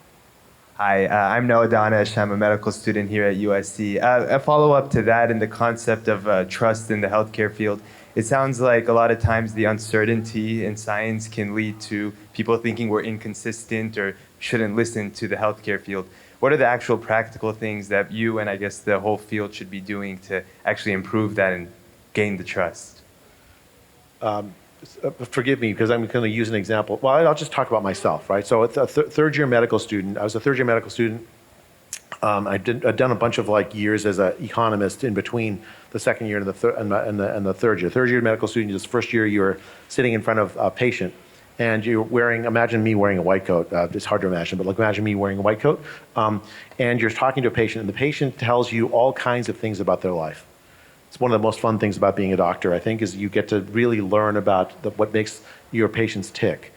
Speaker 6: Hi, I'm Noah Danish. I'm a medical student here at USC. A follow-up to that in the concept of trust in the healthcare field. It sounds like a lot of times the uncertainty in science can lead to people thinking we're inconsistent or shouldn't listen to the healthcare field. What are the actual practical things that you and I guess the whole field should be doing to actually improve that and gain the trust?
Speaker 3: Forgive me, because I'm going to use an example. Well, I'll just talk about myself, right? So, it's a third-year medical student. I was a third-year medical student I'd done a bunch of like years as an economist in between the second year and the third year. Third year medical student, just first year you're sitting in front of a patient and you're wearing, imagine me wearing a white coat. It's hard to imagine, but like imagine me wearing a white coat. And you're talking to a patient and the patient tells you all kinds of things about their life. It's one of the most fun things about being a doctor, I think, is you get to really learn about what makes your patients tick.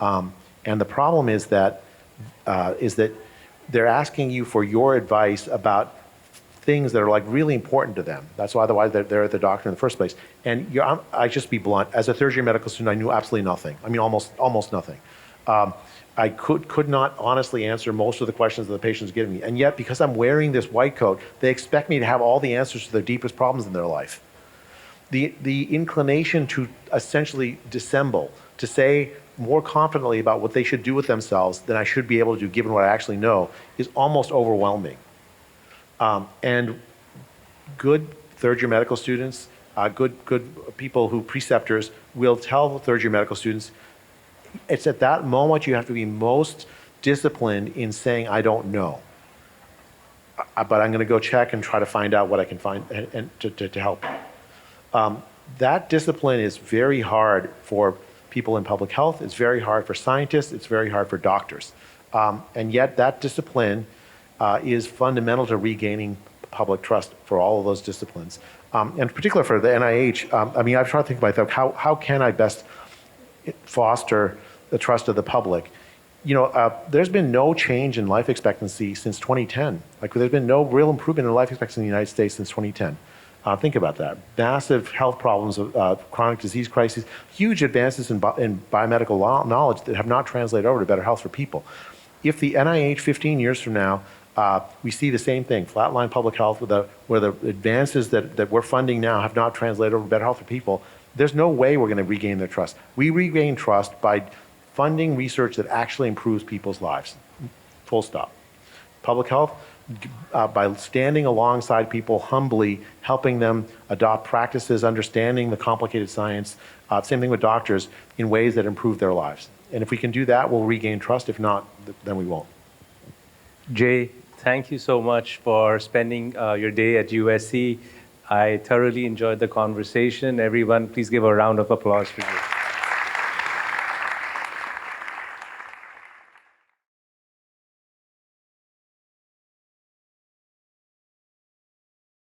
Speaker 3: And the problem is that they're asking you for your advice about things that are like really important to them. That's why otherwise they're the doctor in the first place. And I just be blunt. As a third year medical student, I knew absolutely nothing. I mean, almost nothing. I could not honestly answer most of the questions that the patients give me. And yet, because I'm wearing this white coat, they expect me to have all the answers to their deepest problems in their life. The inclination to essentially dissemble, to say more confidently about what they should do with themselves than I should be able to do given what I actually know is almost overwhelming. And good third-year medical students, good people who preceptors will tell third-year medical students, it's at that moment you have to be most disciplined in saying, I don't know. But I'm going to go check and try to find out what I can find and to help. That discipline is very hard for people in public health. It's very hard for scientists. It's very hard for doctors. And yet that discipline is fundamental to regaining public trust for all of those disciplines. And in particular for the NIH, I mean, I've tried to think to myself, how can I best foster the trust of the public? You know, there's been no change in life expectancy since 2010. Like, there's been no real improvement in life expectancy in the United States since 2010. Think about that. Massive health problems, chronic disease crises, huge advances in biomedical knowledge that have not translated over to better health for people. If the NIH 15 years from now, we see the same thing, flatline public health, where the advances that we're funding now have not translated over to better health for people, there's no way we're going to regain their trust. We regain trust by funding research that actually improves people's lives. Full stop. Public health, by standing alongside people humbly, helping them adopt practices, understanding the complicated science, same thing with doctors, in ways that improve their lives. And if we can do that, we'll regain trust. If not, then we won't.
Speaker 2: Jay, thank you so much for spending your day at USC. I thoroughly enjoyed the conversation. Everyone, please give a round of applause for Jay.